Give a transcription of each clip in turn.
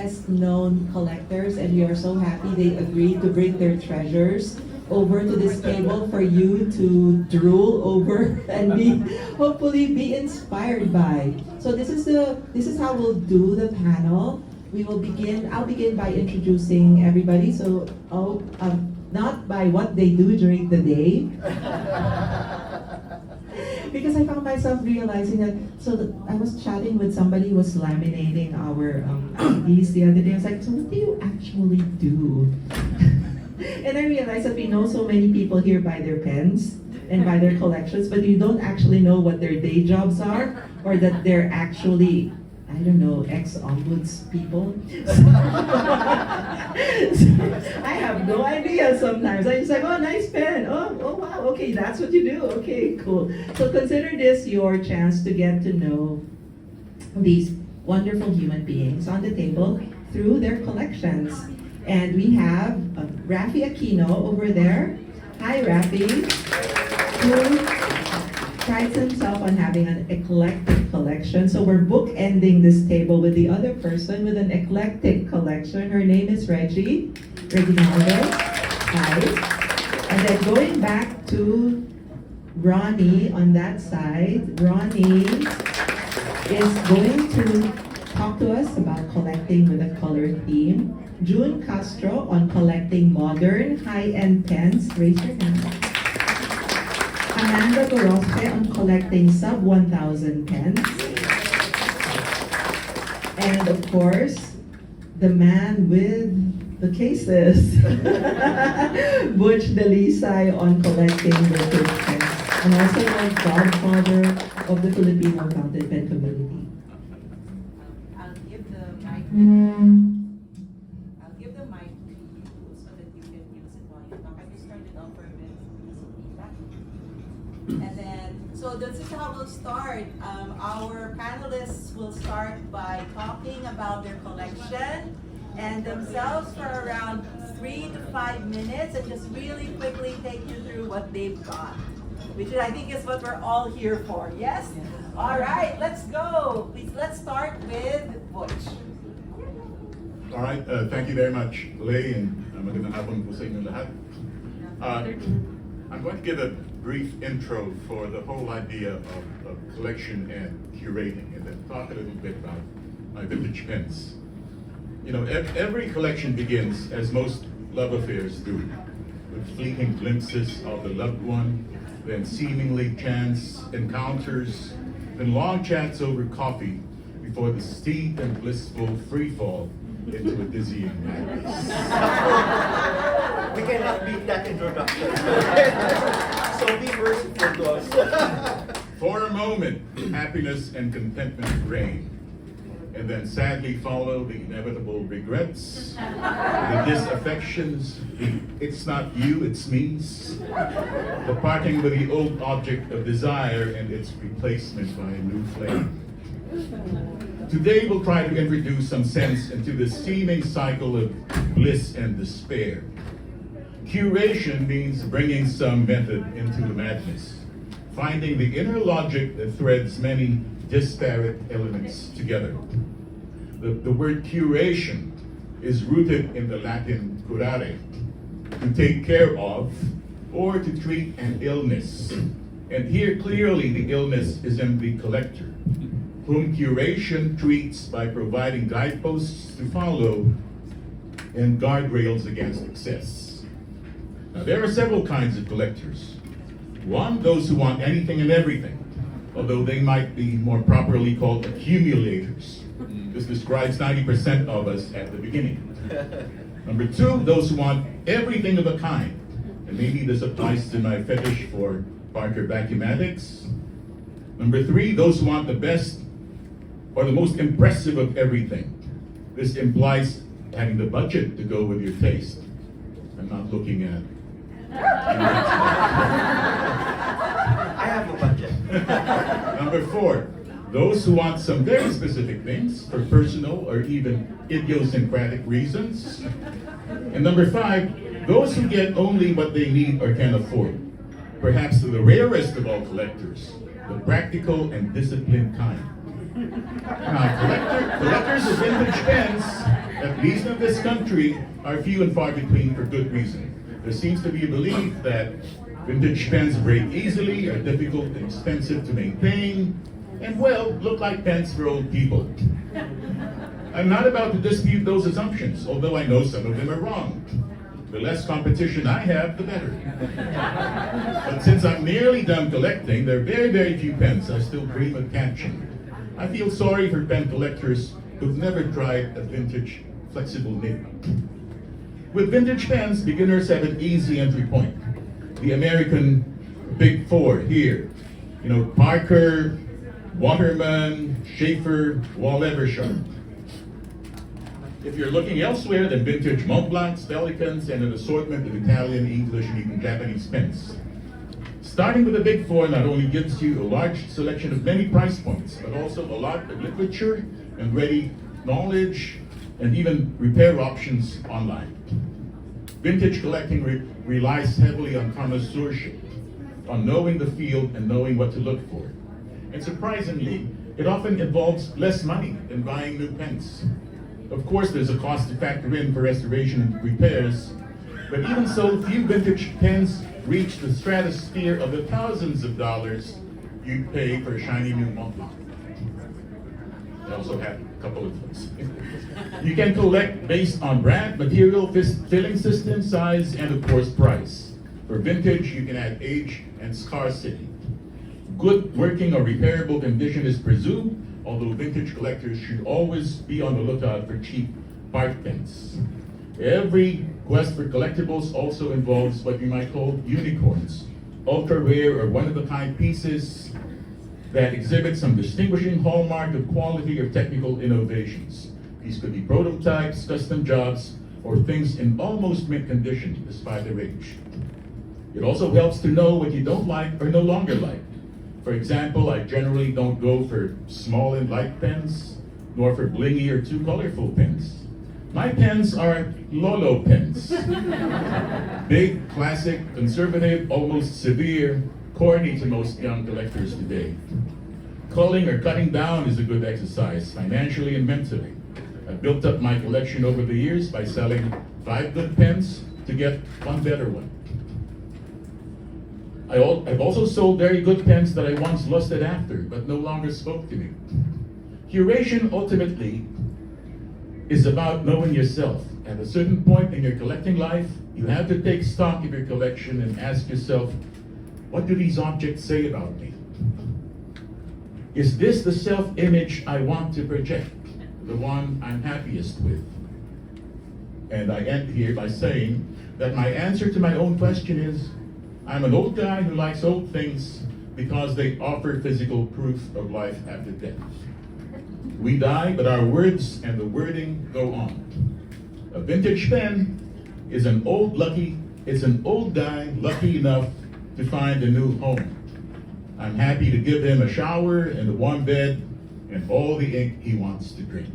best known collectors, and we are so happy they agreed to bring their treasures over to this table for you to drool over and hopefully be inspired by. So this is how we'll do the panel. I'll begin by introducing everybody. So not by what they do during the day. Because I found myself realizing that, I was chatting with somebody who was laminating our IDs the other day. I was like, so what do you actually do? And I realized that we know so many people here by their pens and by their collections, but you don't actually know what their day jobs are, or that they're actually, I don't know, ex-ombuds people. I have no idea sometimes. I just like, oh, nice pen. Oh, wow, okay, that's what you do. Okay, cool. So consider this your chance to get to know these wonderful human beings on the table through their collections. And we have Raffy Aquino over there. Hi, Raffy. Who prides himself on having an eclectic collection. So we're bookending this table with the other person with an eclectic collection. Her name is Reggie. Reginaldo. Hi. And then going back to Ronnie on that side. Ronnie is going to talk to us about collecting with a color theme. June Castro on collecting modern high-end pens. Raise your hand. Gorospe on collecting sub 1,000 pens. And of course, the man with the cases. Butch Dalisay on collecting vintage pens. And also the godfather of the Filipino fountain pen community. I'll give the mic. I'll give the mic to you so that you can use it while you talk. I just turned it off for a minute because of feedback. And then, so this is how we'll start. Our panelists will start by talking about their collection and themselves for around 3 to 5 minutes, and just really quickly take you through what they've got, which I think is what we're all here for. Yes? All right, let's go. Please, let's start with Butch. All right, thank you very much, Leigh, and magandang hapon po sa inyo lahat. I'm going to give a brief intro for the whole idea of collection and curating, and then talk a little bit about my vintage pens. You know, every collection begins, as most love affairs do, with fleeting glimpses of the loved one, then seemingly chance encounters, then long chats over coffee before the steep and blissful free fall into a dizzying madness. We cannot beat that introduction. So be merciful to us. For a moment, happiness and contentment reign, and then sadly follow the inevitable regrets, the disaffections, the "it's not you, it's me's," the parting with the old object of desire and its replacement by a new flame. Today we'll try to introduce some sense into the seeming cycle of bliss and despair. Curation means bringing some method into the madness, finding the inner logic that threads many disparate elements together. The word curation is rooted in the Latin curare, to take care of or to treat an illness. And here clearly the illness is in the collector, whom curation treats by providing guideposts to follow and guardrails against excess. Now, there are several kinds of collectors. One, those who want anything and everything, although they might be more properly called accumulators. This describes 90% of us at the beginning. Number two, those who want everything of a kind, and maybe this applies to my fetish for Parker Vacuumatics. Number three, those who want the best or the most impressive of everything. This implies having the budget to go with your taste. I'm not looking at. I have a budget. Number four, those who want some very specific things for personal or even idiosyncratic reasons. And number five, those who get only what they need or can afford. Perhaps the rarest of all collectors, the practical and disciplined kind. Now, collectors of vintage pens at least in this country, are few and far between for good reason. There seems to be a belief that vintage pens break easily, are difficult and expensive to maintain, and well, look like pens for old people. I'm not about to dispute those assumptions, although I know some of them are wrong. The less competition I have, the better. But since I'm nearly done collecting, there are very, very few pens I still dream of catching. I feel sorry for pen collectors who've never tried a vintage flexible nib. With vintage pens, beginners have an easy entry point. The American Big Four here. You know, Parker, Waterman, Schaefer, Wahl-Eversharp. If you're looking elsewhere, then vintage Montblancs, Pelicans, and an assortment of Italian, English, and even Japanese pens. Starting with the Big Four not only gives you a large selection of many price points, but also a lot of literature and ready knowledge and even repair options online. Vintage collecting relies heavily on connoisseurship, on knowing the field and knowing what to look for. And surprisingly, it often involves less money than buying new pens. Of course, there's a cost to factor in for restoration and repairs, but even so, few vintage pens reach the stratosphere of the thousands of dollars you'd pay for a shiny new Montblanc. I also have a couple of those. You can collect based on brand, material, filling system, size, and of course price. For vintage, you can add age and scarcity. Good working or repairable condition is presumed, although vintage collectors should always be on the lookout for cheap part pens. Every quest for collectibles also involves what you might call unicorns, ultra rare or one-of-a-kind pieces that exhibit some distinguishing hallmark of quality or technical innovations. These could be prototypes, custom jobs, or things in almost mint condition despite their age. It also helps to know what you don't like or no longer like. For example, I generally don't go for small and light pens, nor for blingy or too colorful pens. My pens are Lolo pens. Big, classic, conservative, almost severe, corny to most young collectors today. Culling or cutting down is a good exercise, financially and mentally. I've built up my collection over the years by selling 5 good pens to get 1 better one. I've also sold very good pens that I once lusted after, but no longer spoke to me. Curation ultimately is about knowing yourself. At a certain point in your collecting life, you have to take stock of your collection and ask yourself, what do these objects say about me? Is this the self-image I want to project, the one I'm happiest with? And I end here by saying that my answer to my own question is, I'm an old guy who likes old things because they offer physical proof of life after death. We die, but our words and the wording go on. A vintage pen is an old guy lucky enough to find a new home. I'm happy to give him a shower and a warm bed and all the ink he wants to drink.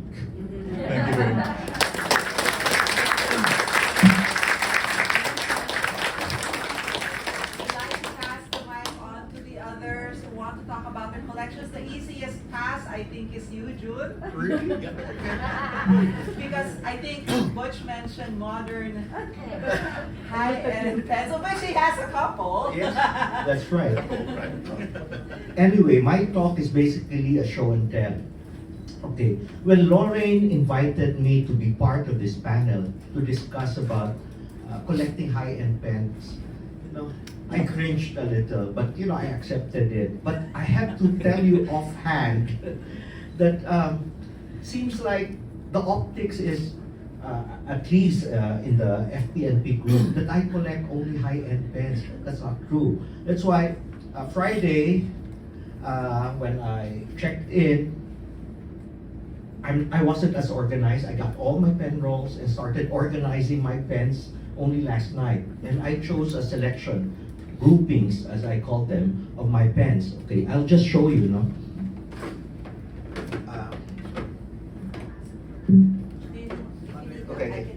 Thank you very much. The easiest pass, I think, is you, June. Because I think Butch mentioned modern high-end pens, of which he has a couple. Yes, that's right. Anyway, my talk is basically a show and tell. Okay, when Lorraine invited me to be part of this panel to discuss about collecting high-end pens, you know, I cringed a little, but you know, I accepted it. But I have to tell you offhand that seems like the optics is, at least in the FPNP group, that I collect only high-end pens. That's not true. That's why Friday, when I checked in, I wasn't as organized. I got all my pen rolls and started organizing my pens only last night. And I chose a selection, groupings, as I call them, of my pens. Okay, I'll just show you, no? Okay.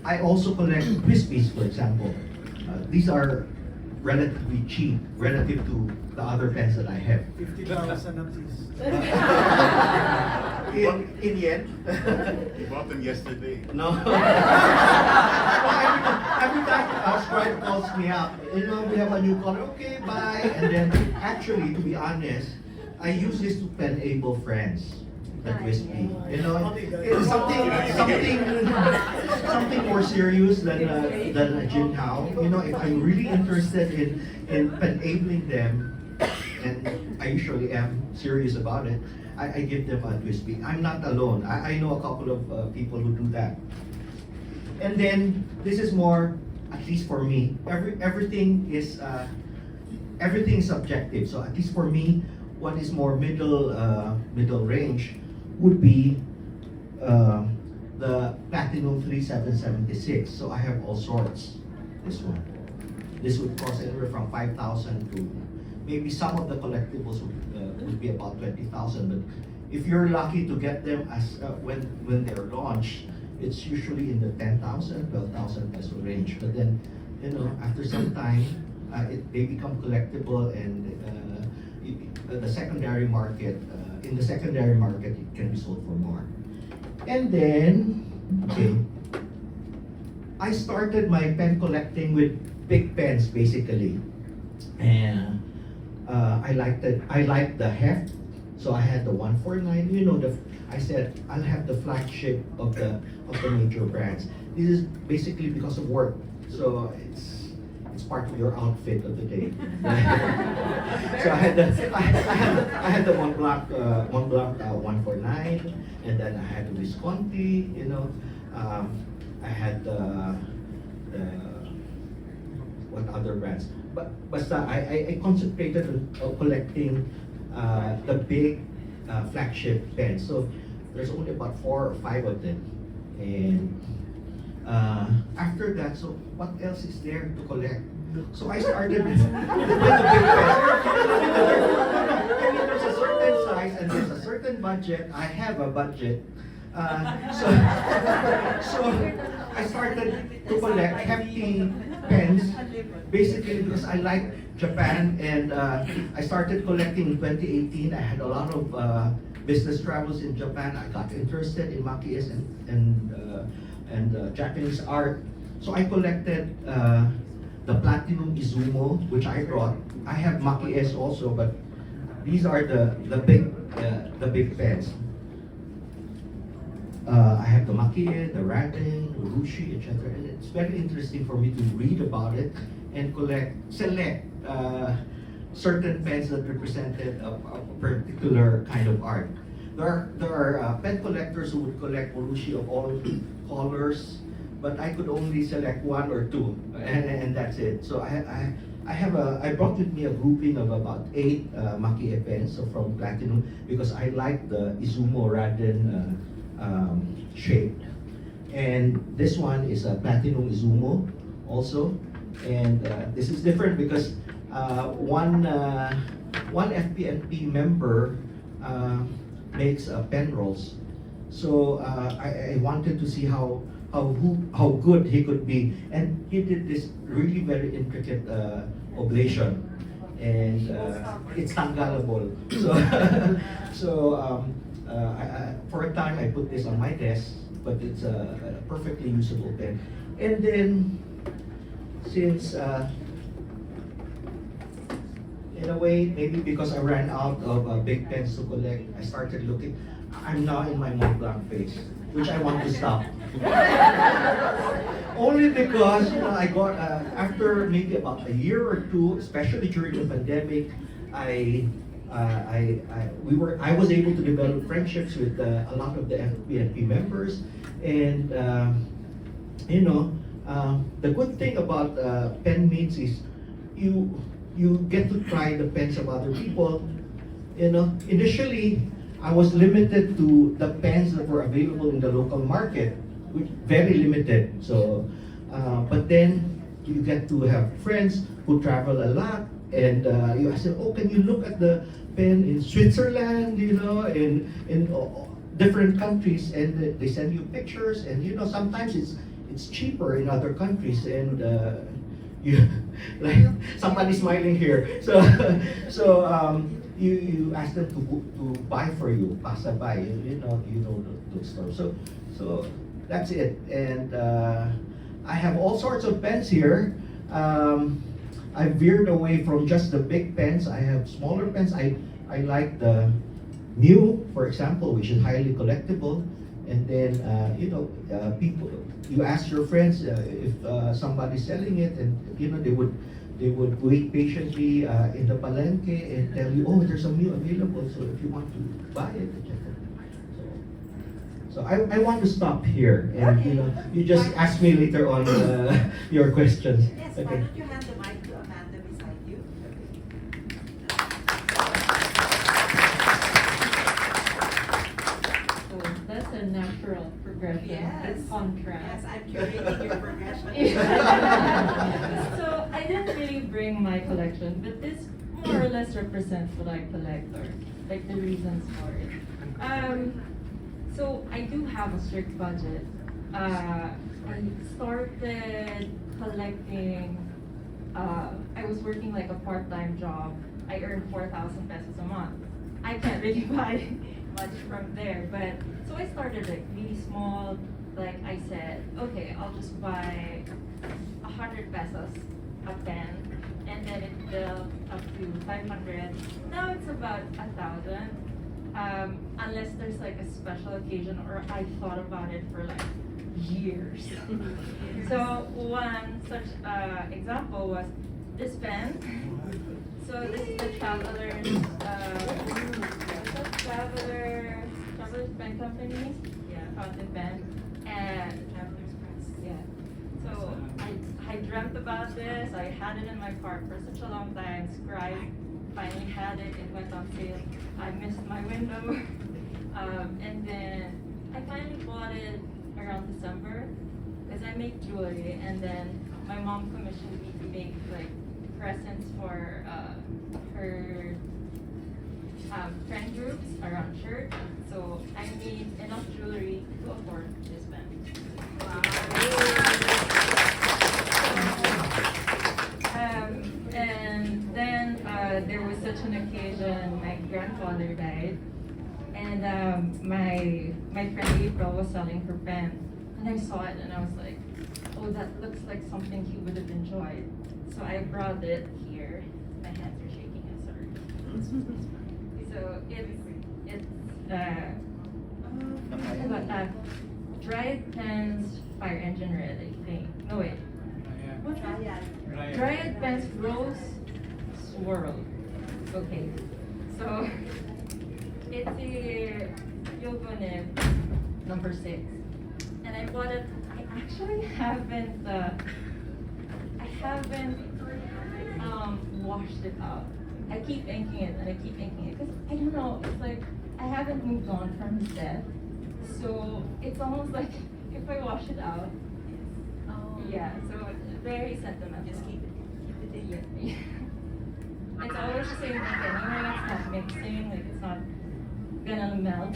I also collect Crispies, for example. These are relatively cheap relative to the other pens that I have. 50,000 a piece. in yen. You bought them yesterday. No. every time Scribe calls me up, you know, we have a new color, okay, bye. And then, actually, to be honest, I use this to enable friends that wispy. You know, it's something more serious than a gin how. You know, if I'm really interested in enabling them, and I usually am serious about it, I give them a wispy. I'm not alone. I know a couple of people who do that. And then this is more, at least for me, everything is subjective. So at least for me, what is more middle range would be the Platinum 3776. So I have all sorts. This one. This would cost anywhere from 5,000 to maybe some of the collectibles would be about 20,000. But if you're lucky to get them as when they're launched, it's usually in the 10,000, 12,000 peso range. But then, you know, after some time, they become collectible, and the secondary market, in the secondary market, it can be sold for more. And then, okay, I started my pen collecting with big pens, basically, and I liked the heft, so I had the 149. You know, I said I'll have the flagship of the major brands. This is basically because of work, so it's part of your outfit of the day. So I had the Montblanc 149, and then I had the Visconti. You know, I had the what other brands? But I concentrated on collecting the big flagship pens. So there's only about 4 or 5 of them, and after that, so what else is there to collect? So I started with the big pens. There's a certain size and there's a certain budget. I have a budget. So I started to collect hefty pens, basically because I like Japan, and I started collecting in 2018. I had a lot of business travels in Japan. I got interested in makies and Japanese art. So I collected the Platinum Izumo, which I brought. I have makies also, but these are the big pens. I have the makie, the Ratin, the Rushi, etc. And it's very interesting for me to read about it and select certain pens that represented a particular kind of art. There are pen collectors who would collect urushi of all colors, but I could only select 1 or 2, and that's it. So I brought with me a grouping of about 8 makie pens, so from Platinum, because I like the Izumo Raden shape. And this one is a Platinum Izumo also, and this is different because one FPNP member makes pen rolls. So I wanted to see how good he could be, and he did this really very intricate oblation, and it's tanggalable. So for a time I put this on my desk, but it's a perfectly usable pen. And then since in a way, maybe because I ran out of big pens to collect, I started looking. I'm now in my Montblanc phase, which I want to stop. Only because, you know, I got after maybe about a year or 2, especially during the pandemic, I was able to develop friendships with a lot of the FPNP members, and you know, the good thing about pen meets is you get to try the pens of other people. You know, initially I was limited to the pens that were available in the local market, which very limited. So, but then you get to have friends who travel a lot, and you ask them, oh, can you look at the pen in Switzerland? You know, in different countries, and they send you pictures, and you know, sometimes it's cheaper in other countries, and you like somebody smiling here. So you ask them to buy for you, pasabay, you know those stores. So that's it. And I have all sorts of pens here. I veered away from just the big pens. I have smaller pens. I like the new, for example, which is highly collectible. And then people, you ask your friends if somebody's selling it, and they would wait patiently in the palenque and tell you, oh, there's a new available, so if you want to buy it, so I want to stop here, and you just ask me later on your questions. Yes, why don't you hand the mic to Amanda beside you? So that's a natural progression. Yes. It's on track. Yes, I'm curating your progression. So I didn't really bring my collection, but this more or less represents what I collect, or like the reasons for it. So I do have a strict budget. I started collecting, I was working like a part-time job. I earned 4,000 pesos a month. I can't really buy much from there, but so I started like really small. Like I said, okay, I'll just buy 100 pesos a pen, and then it built up to 500. Now it's about 1,000. Unless there's like a special occasion, or I thought about it for like years. So one such example was this pen. So this is the Traveler's Pen Company. Yeah, fountain pen. And Traveler's Press. Yeah. So I dreamt about this. I had it in my cart for such a long time. Scribed. Finally had it. It went on sale. I missed my window. And then I finally bought it around December because I make jewelry, and then my mom commissioned me to make like presents for her friend groups around church. So I made enough jewelry to afford this pen. And then there was such an occasion. My grandfather died, and my friend April was selling her pen, and I saw it, and I was like, "Oh, that looks like something he would have enjoyed." So I brought it here. My hands are shaking. I'm sorry. So it's dried pens, fire engine red, I think. No wait. What's that? Dried pens, rose swirl. Okay. So it's a Yogo Nib number 6. And I bought it. I actually haven't washed it out. I keep inking it and I keep inking it because I don't know, it's like I haven't moved on from his death. So it's almost like if I wash it out. Yeah, so it's very sentimental. Just keep it in. Yeah. It's always the same thing anyway, it's not mixing, like it's not gonna melt.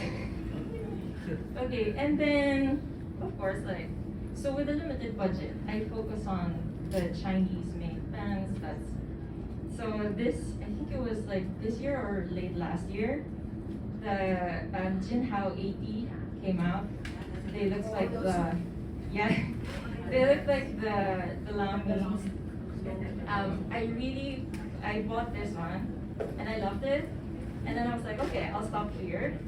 Okay, and then, of course, like, so with a limited budget, I focus on the Chinese made pens. So this, I think it was like this year or late last year, the Jinhao 80 came out. They look like the, yeah, they look like the Lambis. I bought this one, and I loved it. And then I was like, okay, I'll stop here.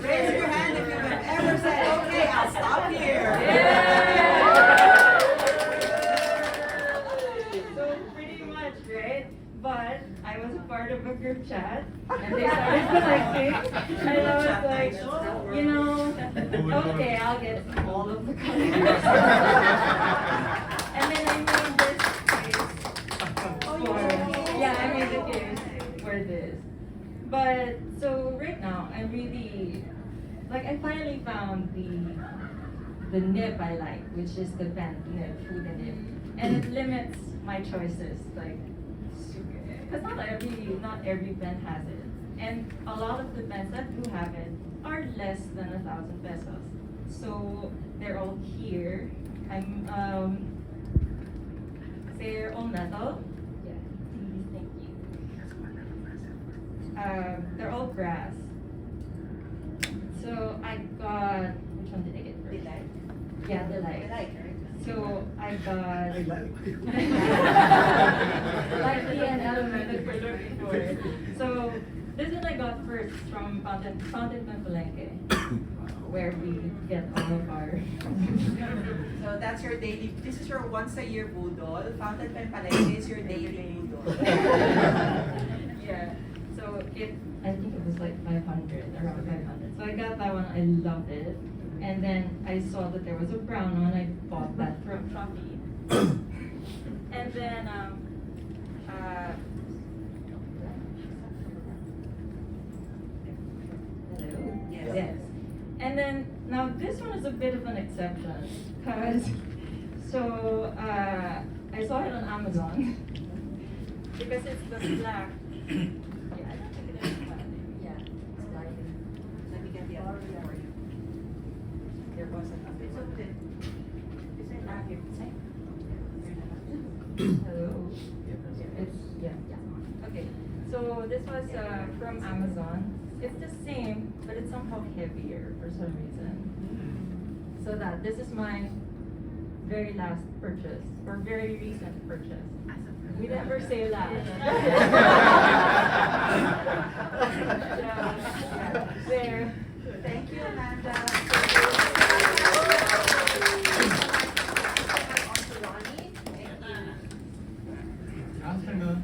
Raise your hand if you've ever said, okay, I'll stop here. Yeah. So pretty much, right? But I was a part of a group chat, and they started collecting, and I was like, you know, okay, I'll get all of the colors. And then I made this case for, yeah, I made the case for this. But, so right now, I'm really, like, I finally found the nib I like, which is the pen nib, food and nib. And it limits my choices, like, because not every pen has it. And a lot of the pens that do have it are less than 1,000 pesos. So they're all here. I'm they're all metal. Yeah, thank you. They're all brass. So I got, which one did I get first? Delight. Yeah, Delight. Delight, right? So I got lightly and elemented for looking for it. So this one I got first from Fountain Palenque, where we get all of our. So that's your daily, this is your once a year budol. Fountain Pen Palenque is your daily budol. Yeah. So I think it was like 500, around 500. So I got that one, I loved it. And then I saw that there was a brown one, I bought that from Raffy. And then, hello? Yes. And then, now this one is a bit of an exception, because, so, I saw it on Amazon, because it's the black. Yeah, I don't think it is black. Yeah, it's black. Let me get the other one for you. There was an update. Is it not here? Hello? It's, yeah. Okay, so this was from Amazon. It's the same, but it's somehow heavier for some reason. So this is my very last purchase, or very recent purchase. We never say last. Yeah, there. Thank you, Amanda. Afternoon.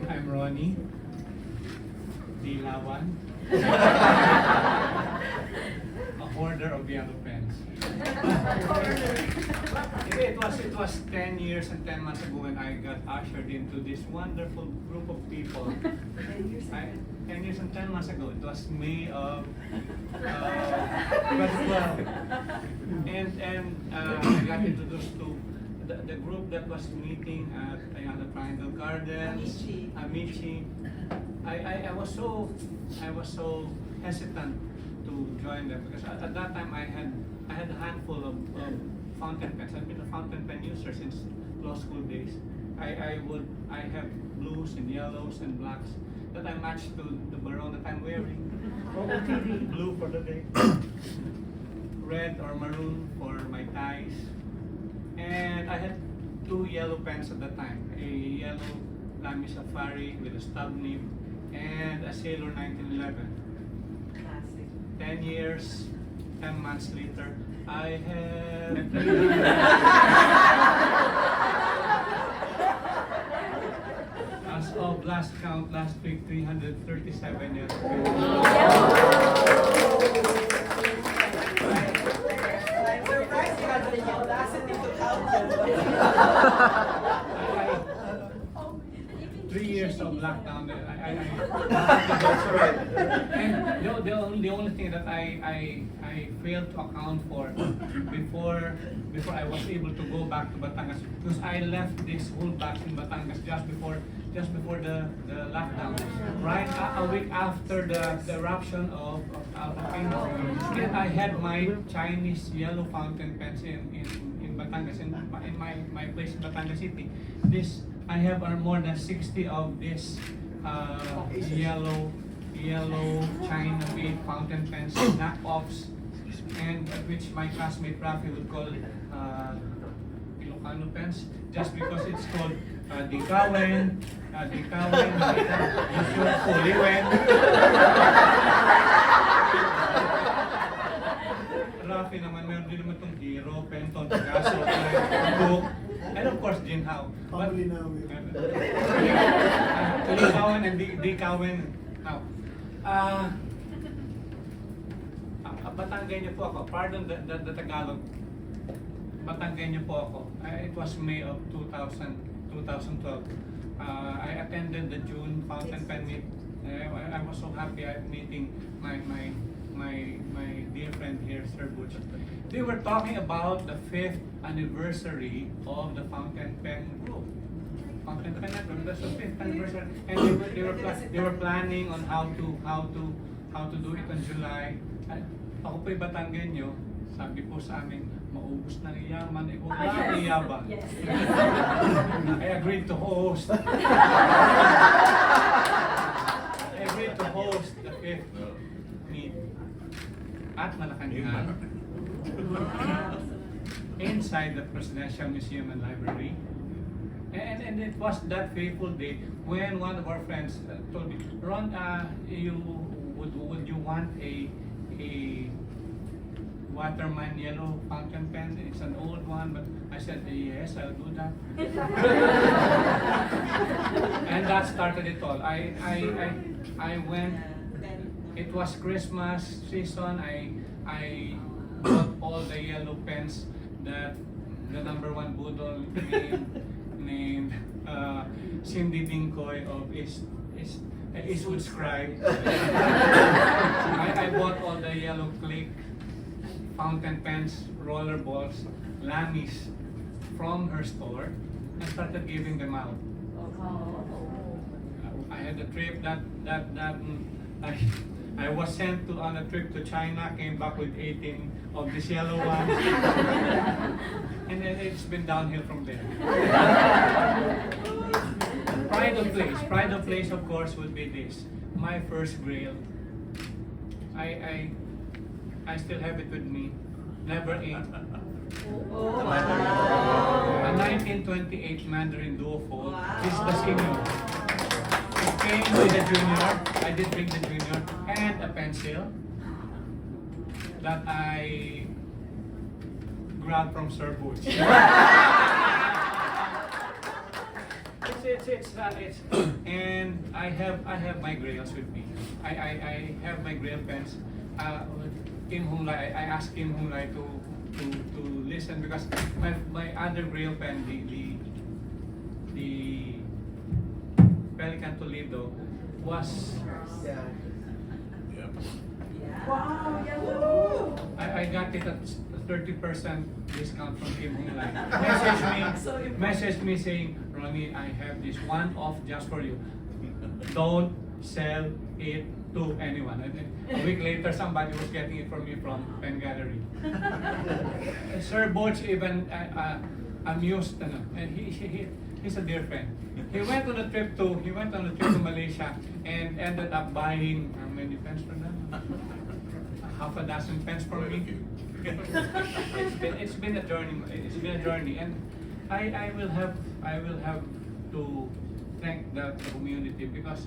I'm Ronnie. Dilawan. A hoarder of yellow pens. It was 10 years and 10 months ago when I got ushered into this wonderful group of people. 10 years and 10 months ago. It was May of 2012. And I got introduced to the group that was meeting at the Triangle Gardens, Amici. I was so hesitant to join them because at that time I had a handful of fountain pens. I've been a fountain pen user since law school days. I have blues and yellows and blacks that I matched to the baron that I'm wearing. Blue for the day, red or maroon for my ties. And I had 2 yellow pens at that time, a yellow Lamy Safari with a stub nib and a Sailor 1911. Classic. 10 years, 10 months later, I have as of last count, last week, 337 yellow pens. I'm surprised you had the audacity to count them. 3 years of lockdown. That's right. And the only thing that I failed to account for before I was able to go back to Batangas, because I left this whole batch in Batangas just before the lockdown, right a week after the eruption of Aquino. And I had my Chinese yellow fountain pens in Batangas, in my place in Batangas City. I have more than 60 of this yellow China-made fountain pens, knockoffs, and which my classmate Raffy would call Ilocano pens, just because it's called Dikawen, Puliwen. Raffy naman, meron din naman itong Giro, Penton, Tagaso, Cook, and of course, Jinhao. Probably now. Tulikawan and Dikawen. Now, Batanggenyo po ako. Pardon the Tagalog. Batanggenyo po ako. It was May of 2012. I attended the June Fountain Pen Meet. I was so happy meeting my dear friend here, Sir Butch. They were talking about the 5th anniversary of the Fountain Pen Group. Fountain Pen Network, that's the 5th anniversary. And they were planning on how to do it on July. Ako po'y Batanggenyo, sabi po sa amin, maubos na ng yaman, eh, huwag na iyabang. Yes. I agreed to host. I agreed to host the 5th meet at Malacanang inside the Presidential Museum and Library. And it was that fateful day when one of our friends told me, Ron, would you want a Waterman yellow fountain pen? It's an old one, but I said, yes, I'll do that. And that started it all. I went, it was Christmas season, I bought all the yellow pens that the #1 Budol named Cindy Dinkoy of Eastwood Scribe. I bought all the yellow click, fountain pens, roller balls, lammies from her store and started giving them out. I had a trip I was sent on a trip to China, came back with 18 of these yellow ones, and then it's been downhill from there. Pride of place, of course, would be this. My first grail. I still have it with me. Never ink. A 1928 Mandarin duofold. This is the senior. It came with the junior. I did bring the junior and a pencil that I grabbed from Sir Butch. It's and I have my grails with me. I have my grail pens. Kim Hung Lai, I asked Kim Hung Lai to listen because my other grail pen, the Pelican Toledo, was Wow, yellow! I got it at 30% discount from Kim Hung Lai. Message me saying, Ronnie, I have this one off just for you. Don't sell it to anyone. And then a week later, somebody was getting it from me from Pen Gallery. Sir Butch even amused, and he's a dear friend. He went on a trip to Malaysia and ended up buying how many pens for them? Half a dozen pens for me. It's been a journey. It's been a journey, and I will have to thank the community because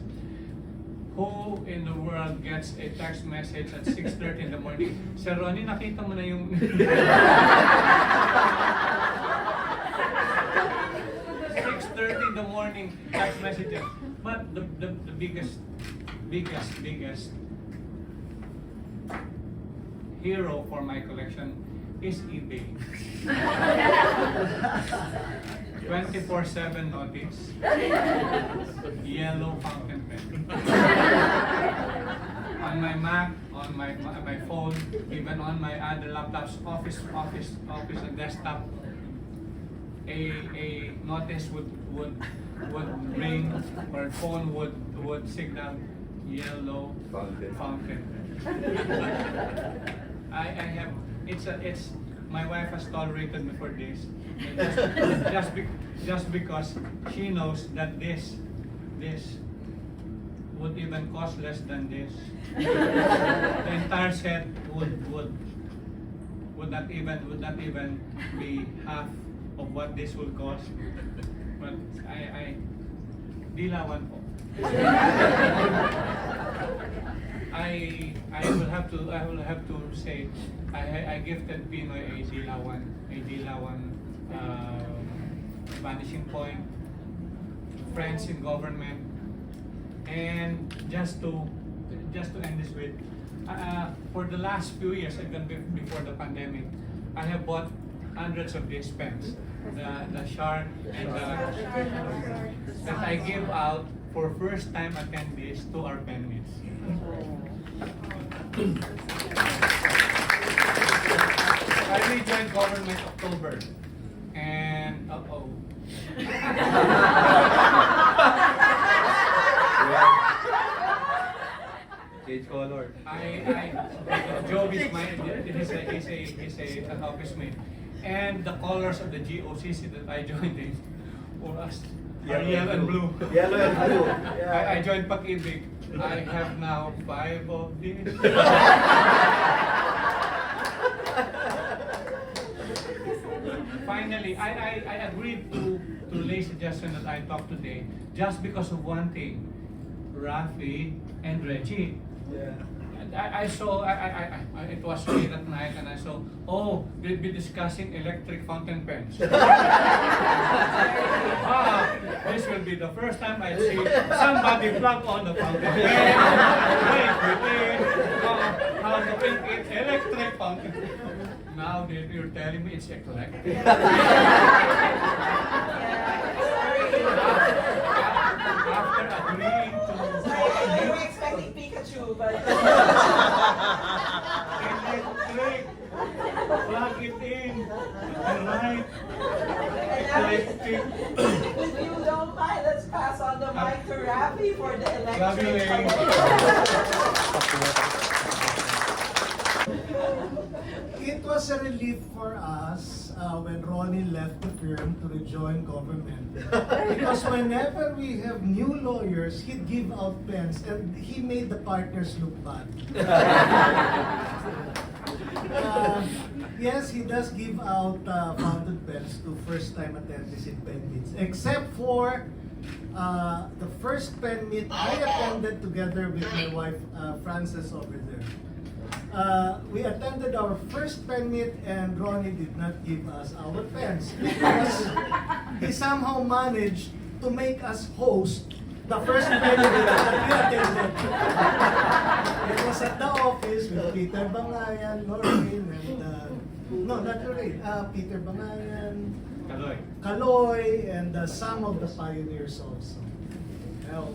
who in the world gets a text message at 6:30 in the morning? Sir Ronnie, nakita mo na yung 6:30 in the morning text messages. But the biggest hero for my collection is eBay. 24/7 notice. Yellow fountain pen. On my Mac, on my phone, even on my other laptops, office and desktop, a notice would ring or phone would signal yellow fountain. I have it's my wife has tolerated me for this just because she knows that this would even cost less than this. The entire set would not even be half of what this will cost. But I dilawan po. I will have to say I gifted Pinoy a dilawan vanishing point, friends in government, and just to end this with for the last few years, even before the pandemic, I have bought hundreds of these pens, the shark and that I give out for first time attendees to our panelists. I rejoined government October, and Change color. Joe is an office mate. And the colors of the GOCC that I joined in for us are Yellow yellow and blue. Yellow and blue. Yeah. I joined Pag-ibig. I have now 5 of these. Finally, I agreed to Leigh's suggestion that I talk today just because of one thing, Raffy and Reggie. Yeah. I saw, it was late at night and I saw, oh, they'll be discussing electric fountain pens. This will be the first time I see somebody plug on the fountain pen, wait with it, how to ink it, electric fountain. Now that you're telling me it's eclectic. After agreeing to Sorry, we were expecting Pikachu, but... electric, plug it in, right, electric. If you don't mind, let's pass on the mic to Raffy for the Love you, electric. Leigh. It was a relief for us when Ronnie left the firm to rejoin government. Because whenever we have new lawyers, he'd give out pens and he made the partners look bad. Yes, he does give out fountain pens to first-time attendees in pen meets. Except for the first pen meet I attended together with my wife, Frances, over there. We attended our first pen meet and Ronnie did not give us our pens because he somehow managed to make us host the first pen meet that we attended. It was at the office with Peter Bangayan, Lorraine, and no, not Lorraine, Peter Bangayan, Kaloy, and some of the pioneers also. Now,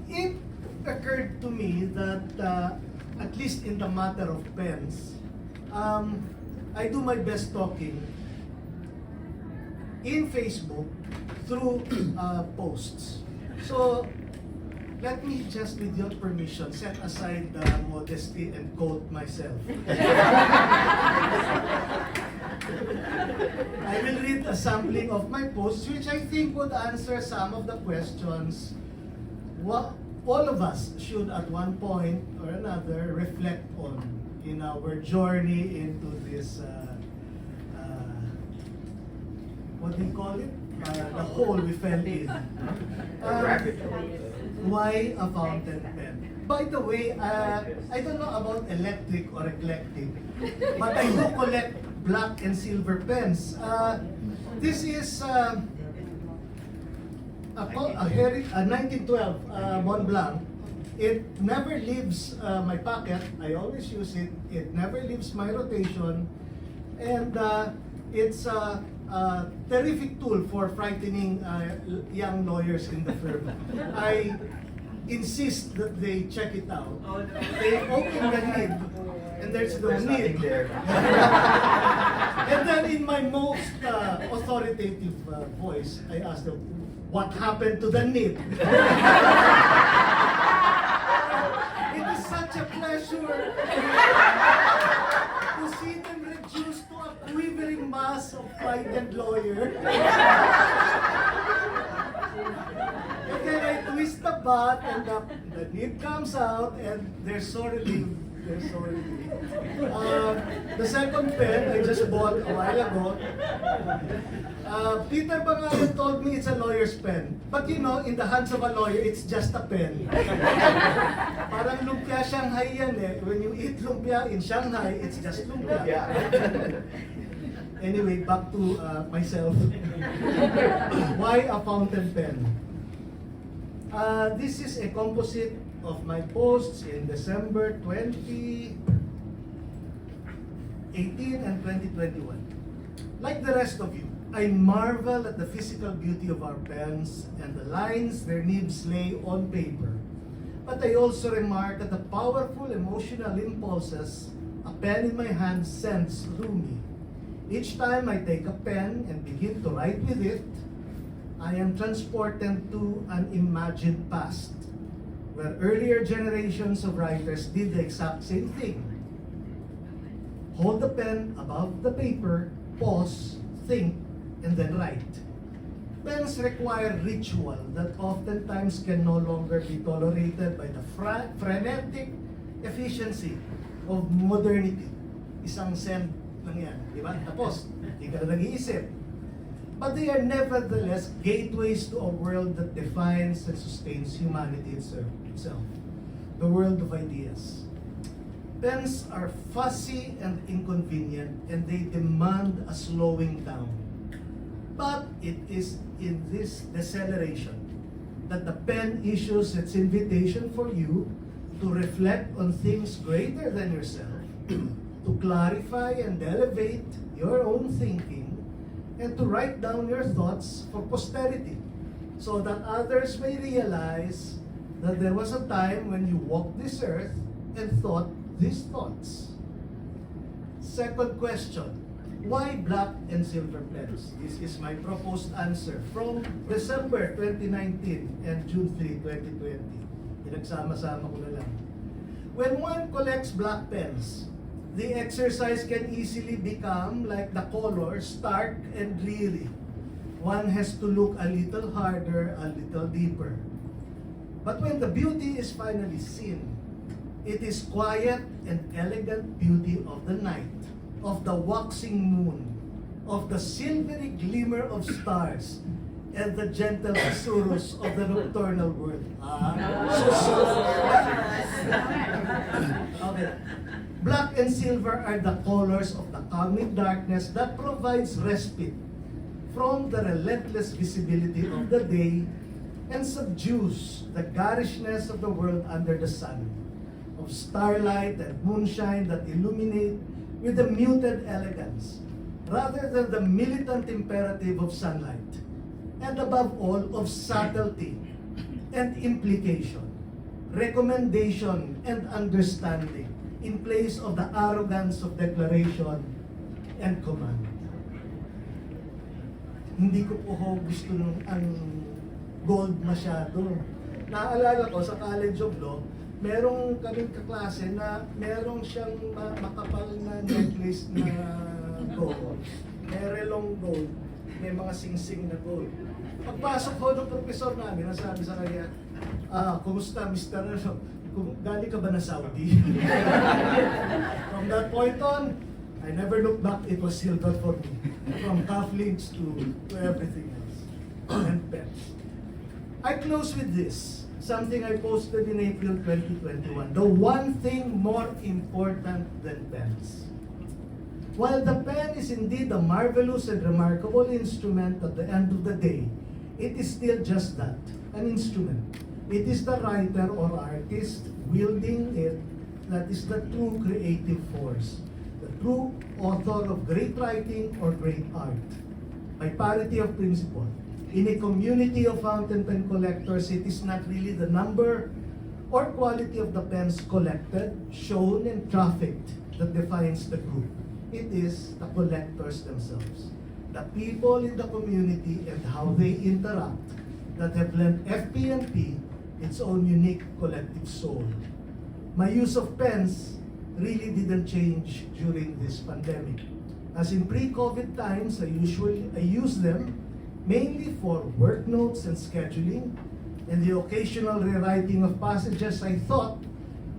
it occurred to me that at least in the matter of pens, I do my best talking in Facebook through posts. So let me just, with your permission, set aside the modesty and quote myself. I will read a sampling of my posts, which I think would answer some of the questions what all of us should at one point or another reflect on in our journey into this, what do you call it? The hole we fell in. Why a fountain pen? By the way, I don't know about electric or eclectic, but I do collect black and silver pens. This is a 1912 Mont Blanc. It never leaves my pocket. I always use it. It never leaves my rotation. And it's a terrific tool for frightening young lawyers in the firm. I insist that they check it out. They open the nib, and there's no nib. And then in my most authoritative voice, I ask them, what happened to the nib? It is such a pleasure to see them reduced to a quivering mass of frightened lawyer. And then I twist the butt and the nib comes out and they're so relieved. They're so relieved. The second pen I just bought a while ago. Peter Bangayan told me it's a lawyer's pen. But you know, in the hands of a lawyer, it's just a pen. Parang lumpia Shanghai yan eh. When you eat lumpia in Shanghai, it's just lumpia. Anyway, back to myself. Why a fountain pen? This is a composite of my posts in December 2018 and 2021. Like the rest of you, I marvel at the physical beauty of our pens and the lines their nibs lay on paper. But I also remark at the powerful emotional impulses a pen in my hand sends through me. Each time I take a pen and begin to write with it, I am transported to an imagined past, where earlier generations of writers did the exact same thing. Hold the pen above the paper, pause, think, and then write. Pens require ritual that oftentimes can no longer be tolerated by the frenetic efficiency of modernity. Isang send lang yan, di ba? Tapos, hindi ka na nag-iisip. But they are nevertheless gateways to a world that defines and sustains humanity itself. The world of ideas. Pens are fussy and inconvenient, and they demand a slowing down. But it is in this deceleration that the pen issues its invitation for you to reflect on things greater than yourself, to clarify and elevate your own thinking, and to write down your thoughts for posterity, so that others may realize that there was a time when you walked this earth and thought these thoughts. Second question, why black and silver pens? This is my proposed answer from December 2019 and June 3, 2020. Pinagsama-sama ko na lang. When one collects black pens, the exercise can easily become like the color, stark and dreary. One has to look a little harder, a little deeper. But when the beauty is finally seen, it is quiet and elegant beauty of the night, of the waxing moon, of the silvery glimmer of stars, and the gentle susurrus of the nocturnal world. Okay. Black and silver are the colors of the calming darkness that provides respite from the relentless visibility of the day and subdues the garishness of the world under the sun, of starlight and moonshine that illuminate with a muted elegance, rather than the militant imperative of sunlight, and above all, of subtlety and implication, recommendation and understanding, in place of the arrogance of declaration and command. Hindi ko po gusto nung ang gold masyado. Naalala ko sa College of Law, merong kaming kaklase na merong siyang makapal na necklace na gold. Merelong gold. May mga sing-sing na gold. Pagpasok ko ng professor namin, nasabi sa kanya, kumusta Mr. Galing ka ba na Saudi? From that point on, I never looked back. It was silver for me. From cufflinks to everything else. And pens. I close with this. Something I posted in April 2021. The one thing more important than pens. While the pen is indeed a marvelous and remarkable instrument at the end of the day, it is still just that, an instrument. It is the writer or artist wielding it that is the true creative force, the true author of great writing or great art. By parity of principle, in a community of fountain pen collectors, it is not really the number or quality of the pens collected, shown, and trafficked that defines the group. It is the collectors themselves, the people in the community and how they interact that have lent FPNP its own unique collective soul. My use of pens really didn't change during this pandemic. As in pre-COVID times, I use them mainly for work notes and scheduling, and the occasional rewriting of passages I thought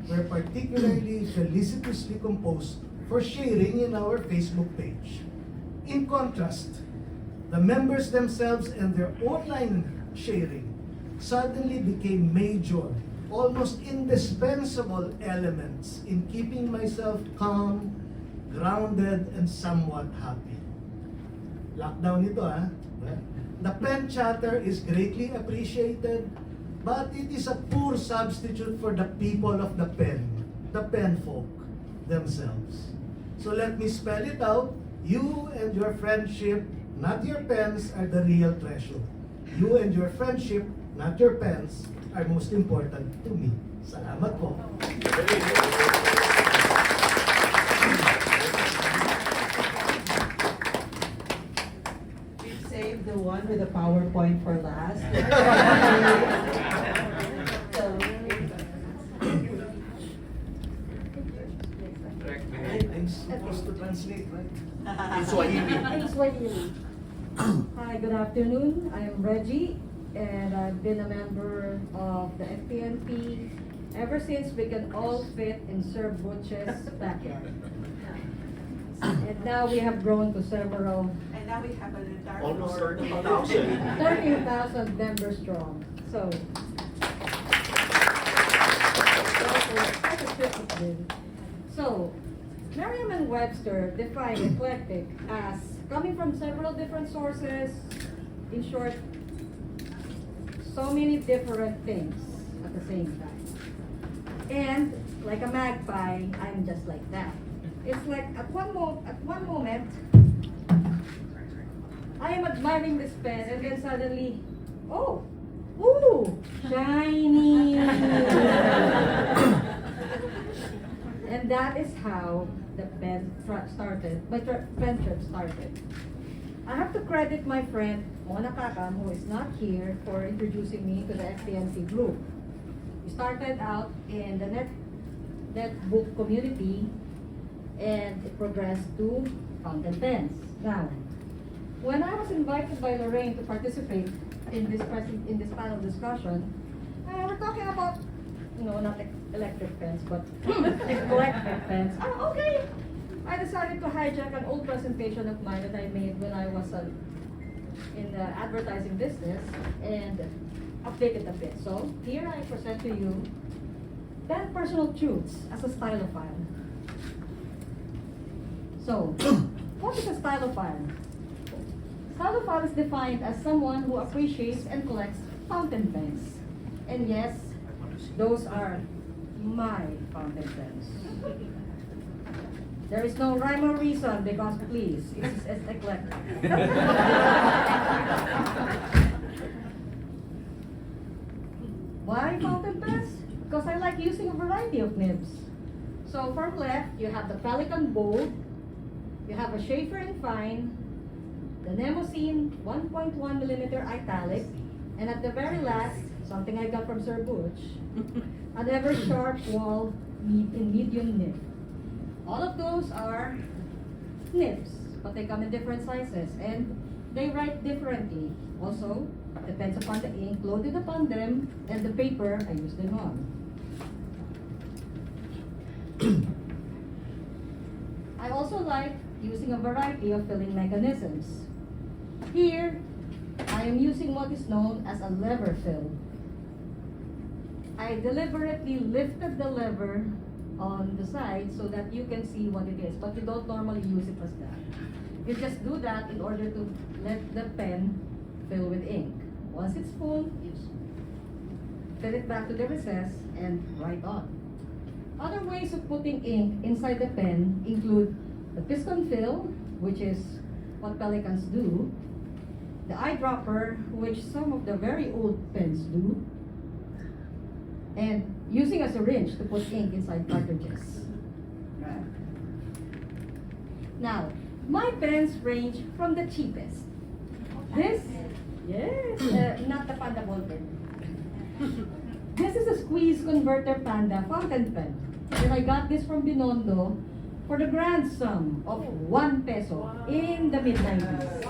were particularly felicitously composed for sharing in our Facebook page. In contrast, the members themselves and their online sharing suddenly became major, almost indispensable elements in keeping myself calm, grounded, and somewhat happy. Lockdown ito, ha? The pen chatter is greatly appreciated, but it is a poor substitute for the people of the pen folk themselves. So let me spell it out. You and your friendship, not your pens, are the real treasure. You and your friendship, not your pens, are most important to me. Salamat po. We've saved the one with the PowerPoint for last. I'm supposed to translate, right? In Swahili. In Swahili. Hi, good afternoon. I'm Reggie, and I've been a member of the FPNP ever since we can all fit in Sir Butch's backyard. And now we have grown to several, And now we have an entire Almost floor. 30,000. 13,000 members strong. So, quite a trip it's been. So, Merriam-Webster defined eclectic as coming from several different sources, in short, so many different things at the same time. And like a magpie, I'm just like that. It's like at one moment, I am admiring this pen, and then suddenly, oh, ooh, shiny. And that is how the pen started, my pen trip started. I have to credit my friend Mona Kakam, who is not here, for introducing me to the FPNC group. We started out in the net book community, and it progressed to fountain pens. Now, when I was invited by Lorraine to participate in this panel discussion, we're talking about, not electric pens, but electric pens. Oh, okay. I decided to hijack an old presentation of mine that I made when I was in the advertising business and update it a bit. So here I present to you 10 personal truths as a stylophile. So, what is a stylophile? Stylophile is defined as someone who appreciates and collects fountain pens. And yes, those are my fountain pens. There is no rhyme or reason because please, it's eclectic. Why fountain pens? Because I like using a variety of nibs. So from left, you have the Pelican Bold, you have a Schaefer and Fine, the Nemosine 1.1mm italic, and at the very last, something I got from Sir Butch, an ever sharp wall in medium nib. All of those are nibs, but they come in different sizes and they write differently. Also, depends upon the ink loaded upon them and the paper I use them on. I also like using a variety of filling mechanisms. Here, I am using what is known as a lever fill. I deliberately lifted the lever on the side so that you can see what it is, but you don't normally use it as that. You just do that in order to let the pen fill with ink. Once it's full, you fill it back to the recess and write on. Other ways of putting ink inside the pen include the piston fill, which is what Pelicans do, the eyedropper, which some of the very old pens do, and using a syringe to put ink inside cartridges. Now, my pens range from the cheapest. This, yes, not the Panda ball pen. This is a squeeze converter Panda fountain pen. And I got this from Binondo for the grand sum of 1 peso in the mid-90s.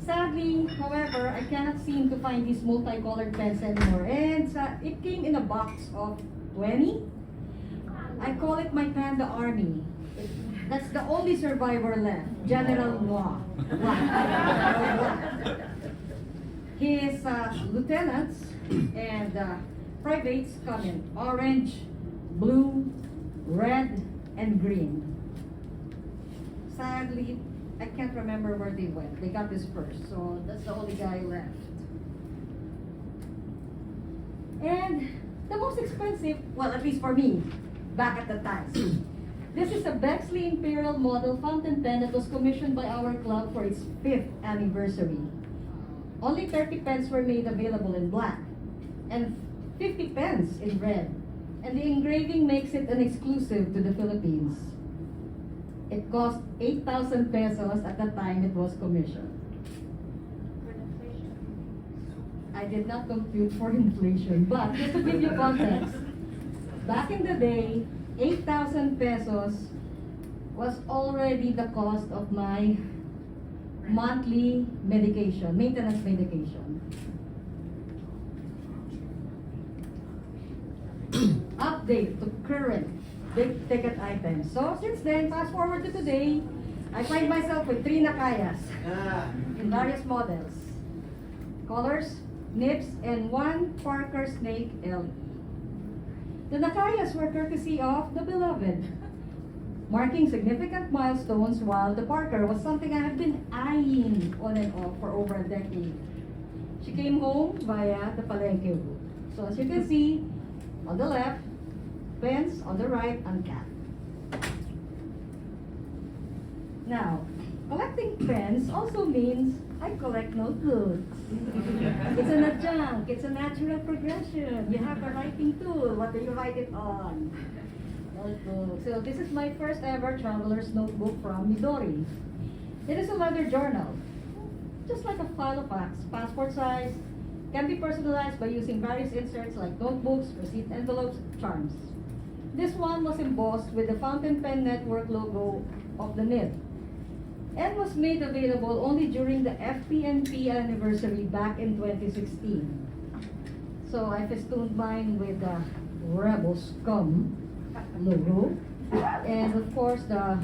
Sadly, however, I cannot seem to find these multicolored pens anymore. And it came in a box of 20. I call it my Panda Army. That's the only survivor left, General Noir. His lieutenants and privates come in orange, blue, red, and green. Sadly, I can't remember where they went. They got this first, so that's the only guy left. And the most expensive, well, at least for me, back at the time. This is a Bexley Imperial Model fountain pen that was commissioned by our club for its 5th anniversary. Only 30 pens were made available in black, and 50 pens in red. And the engraving makes it an exclusive to the Philippines. It cost 8,000 pesos at the time it was commissioned. I did not compute for inflation, but just to give you context, back in the day, 8,000 pesos was already the cost of my monthly medication, maintenance medication. Update to current big ticket items. So since then, fast forward to today, I find myself with 3 Nakayas in various models, colors, nibs, and 1 Parker Snake LE. The Nakayas were courtesy of the beloved, marking significant milestones, while the Parker was something I have been eyeing on and off for over a decade. She came home via the Palenque route. So as you can see, on the left, pens, on the right, uncapped. Now, collecting pens also means I collect notebooks. It's an adjunct, it's a natural progression. You have a writing tool, what do you write it on? Notebook. So this is my first ever traveler's notebook from Midori. It is a leather journal, just like a file of facts, passport size, can be personalized by using various inserts like notebooks, receipt envelopes, charms. This one was embossed with the Fountain Pen Network logo of the nib, and was made available only during the FPNP anniversary back in 2016. So I festooned mine with the Rebel Scum logo, and of course the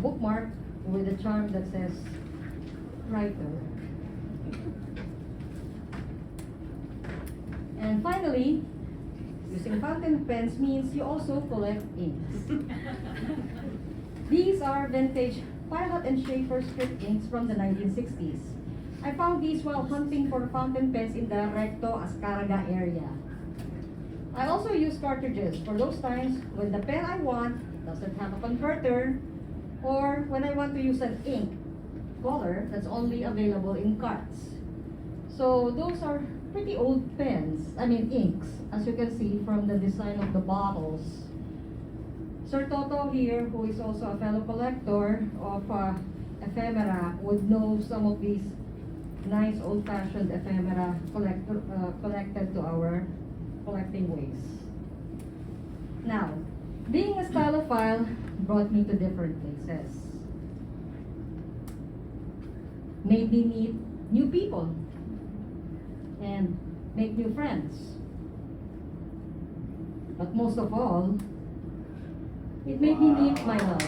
bookmark with a charm that says writer. And finally, using fountain pens means you also collect inks. These are vintage Pilot and Schaefer strip inks from the 1960s. I found these while hunting for fountain pens in the Recto Ascaraga area. I also use cartridges for those times when the pen I want doesn't have a converter, or when I want to use an ink color that's only available in carts. So those are pretty old pens, inks, as you can see from the design of the bottles. Sir Toto here, who is also a fellow collector of ephemera, would know some of these nice old-fashioned ephemera collected to our collecting ways. Now, being a stylophile brought me to different places. Made me meet new people and make new friends. But most of all, it made me meet my love.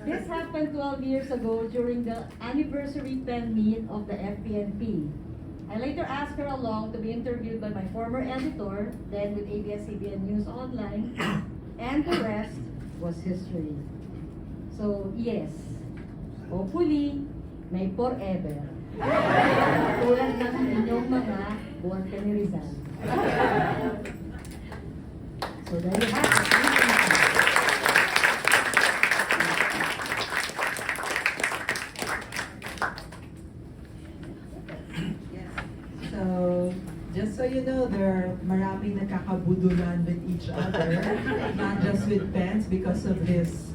This happened 12 years ago during the anniversary pen meet of the FPNP. I later asked her along to be interviewed by my former editor, then with ABS-CBN News Online, and the rest was history. So yes, hopefully, may forever. Tulad ng inyong mga buwan ka ni Rizal. So there you have it. So, just so you know, there are maraming nakakabudulan with each other, not just with pens, because of this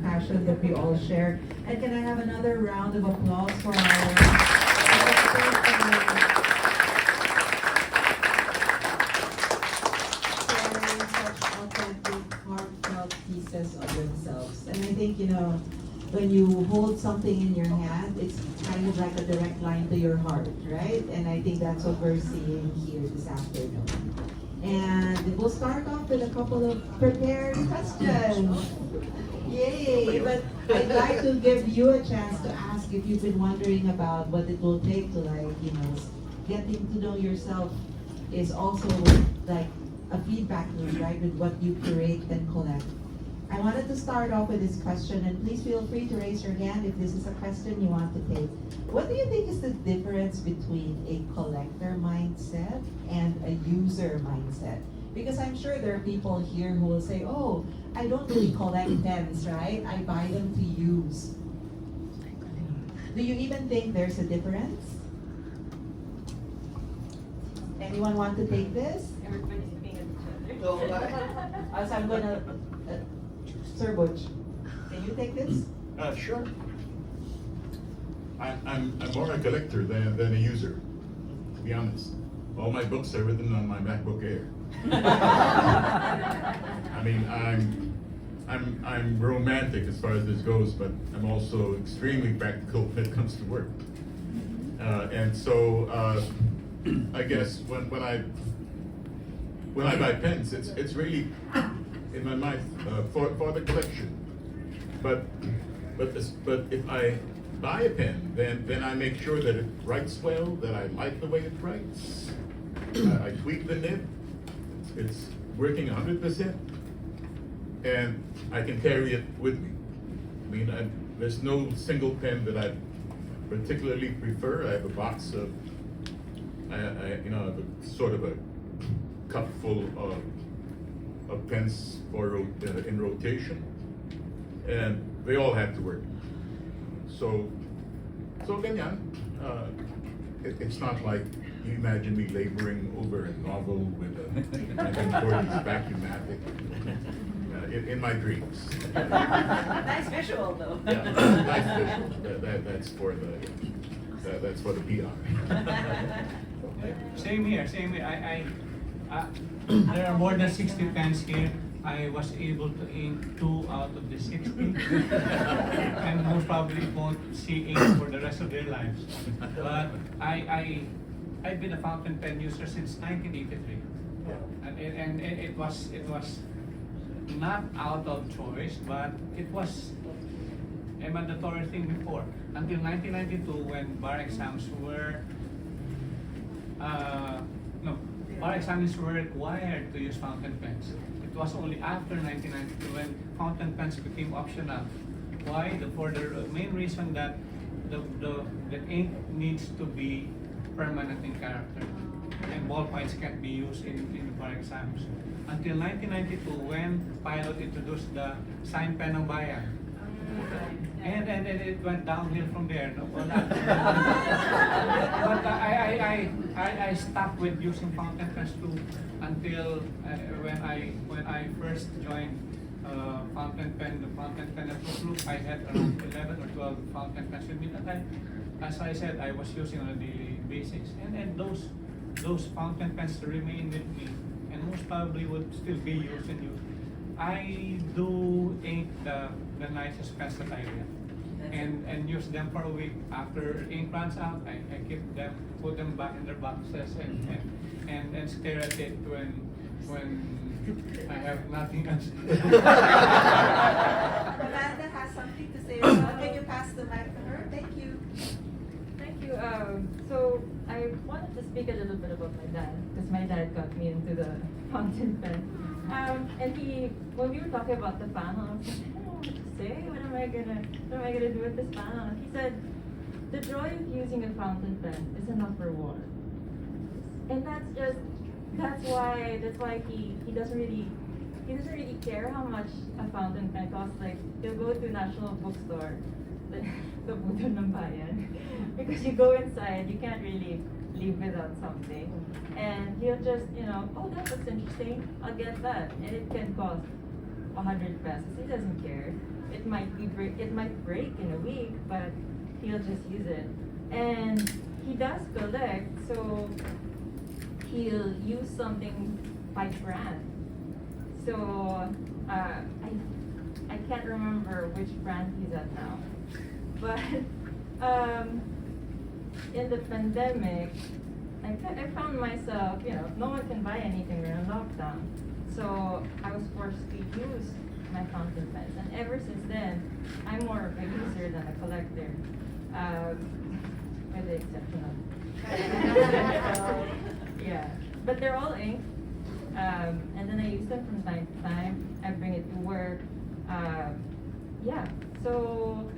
passion that we all share. And can I have another round of applause for our sharing such authentic, heartfelt pieces of themselves. And I think, when you hold something in your hand, it's kind of like a direct line to your heart, right? And I think that's what we're seeing here this afternoon. And we'll start off with a couple of prepared questions. Yay! But I'd like to give you a chance to ask if you've been wondering about what it will take to getting to know yourself is also like a feedback loop, right? With what you curate and collect. I wanted to start off with this question, and please feel free to raise your hand if this is a question you want to take. What do you think is the difference between a collector mindset and a user mindset? Because I'm sure there are people here who will say, oh, I don't really collect pens, right? I buy them to use. Do you even think there's a difference? Anyone want to take this? Everybody's looking at each other. So I'm gonna, Sir Butch, Can you take this? Sure. I'm more a collector than a user, to be honest. All my books are written on my MacBook Air. I mean, I'm romantic as far as this goes, but I'm also extremely practical when it comes to work. And so I guess when I buy pens, it's really in my mind for the collection. But if I buy a pen, then I make sure that it writes well, that I like the way it writes. I tweak the nib. It's working 100%, and I can carry it with me. I mean, there's no single pen that I particularly prefer. I have a box of, you know, sort of a cup full of pens for in rotation, and they all have to work. So ganyan. It's not like you imagine me laboring over a novel with a 1940s vacuumatic in my dreams. Nice visual, though. Yeah, nice visual. That's for the PR. Same here. There are more than 60 pens here. I was able to ink 2 out of the 60. And most probably won't see ink for the rest of their lives. But I've been a fountain pen user since 1983. And it was not out of choice, but it was a mandatory thing before. Until 1992, when bar exams were bar examiners were required to use fountain pens. It was only after 1992 when fountain pens became optional. Why? For the main reason that the ink needs to be permanent in character, and ballpoints can't be used in bar exams. Until 1992, when Pilot introduced the sign pen ng bayan. And it went downhill from there. No? But I stuck with using fountain pens too until when I first joined the fountain pen at group. I had around 11 or 12 fountain pens with me that time. As I said, I was using on a daily basis, and those fountain pens remain with me, and most probably would still be used and used. I do ink the nicest pens that I get, and use them for a week. After ink runs out, I keep them, put them back in their boxes, and stare at it when I have nothing else. Amanda has something to say. Can you pass the mic to her? Thank you. Thank you. So I wanted to speak a little bit about my dad, because my dad got me into the fountain pen. And when we were talking about the panel, I was like, I don't know what to say. What am I gonna do with this panel? And he said, the joy of using a fountain pen is enough reward. And that's why he doesn't really care how much a fountain pen costs. Like, he'll go to National Bookstore, the Budo ng Bayan, because you go inside, you can't really leave without something, and he'll just, oh, that looks interesting, I'll get that, and it can cost 100 pesos. He doesn't care. It might break in a week, but he'll just use it. And he does collect, so he'll use something by brand. So I can't remember which brand he's at now, but in the pandemic, I found myself, no one can buy anything during lockdown. So I was forced to use my fountain pens. And ever since then, I'm more of a user than a collector. With the exception of yeah. But they're all ink. And then I use them from time to time. I bring it to work. Yeah. So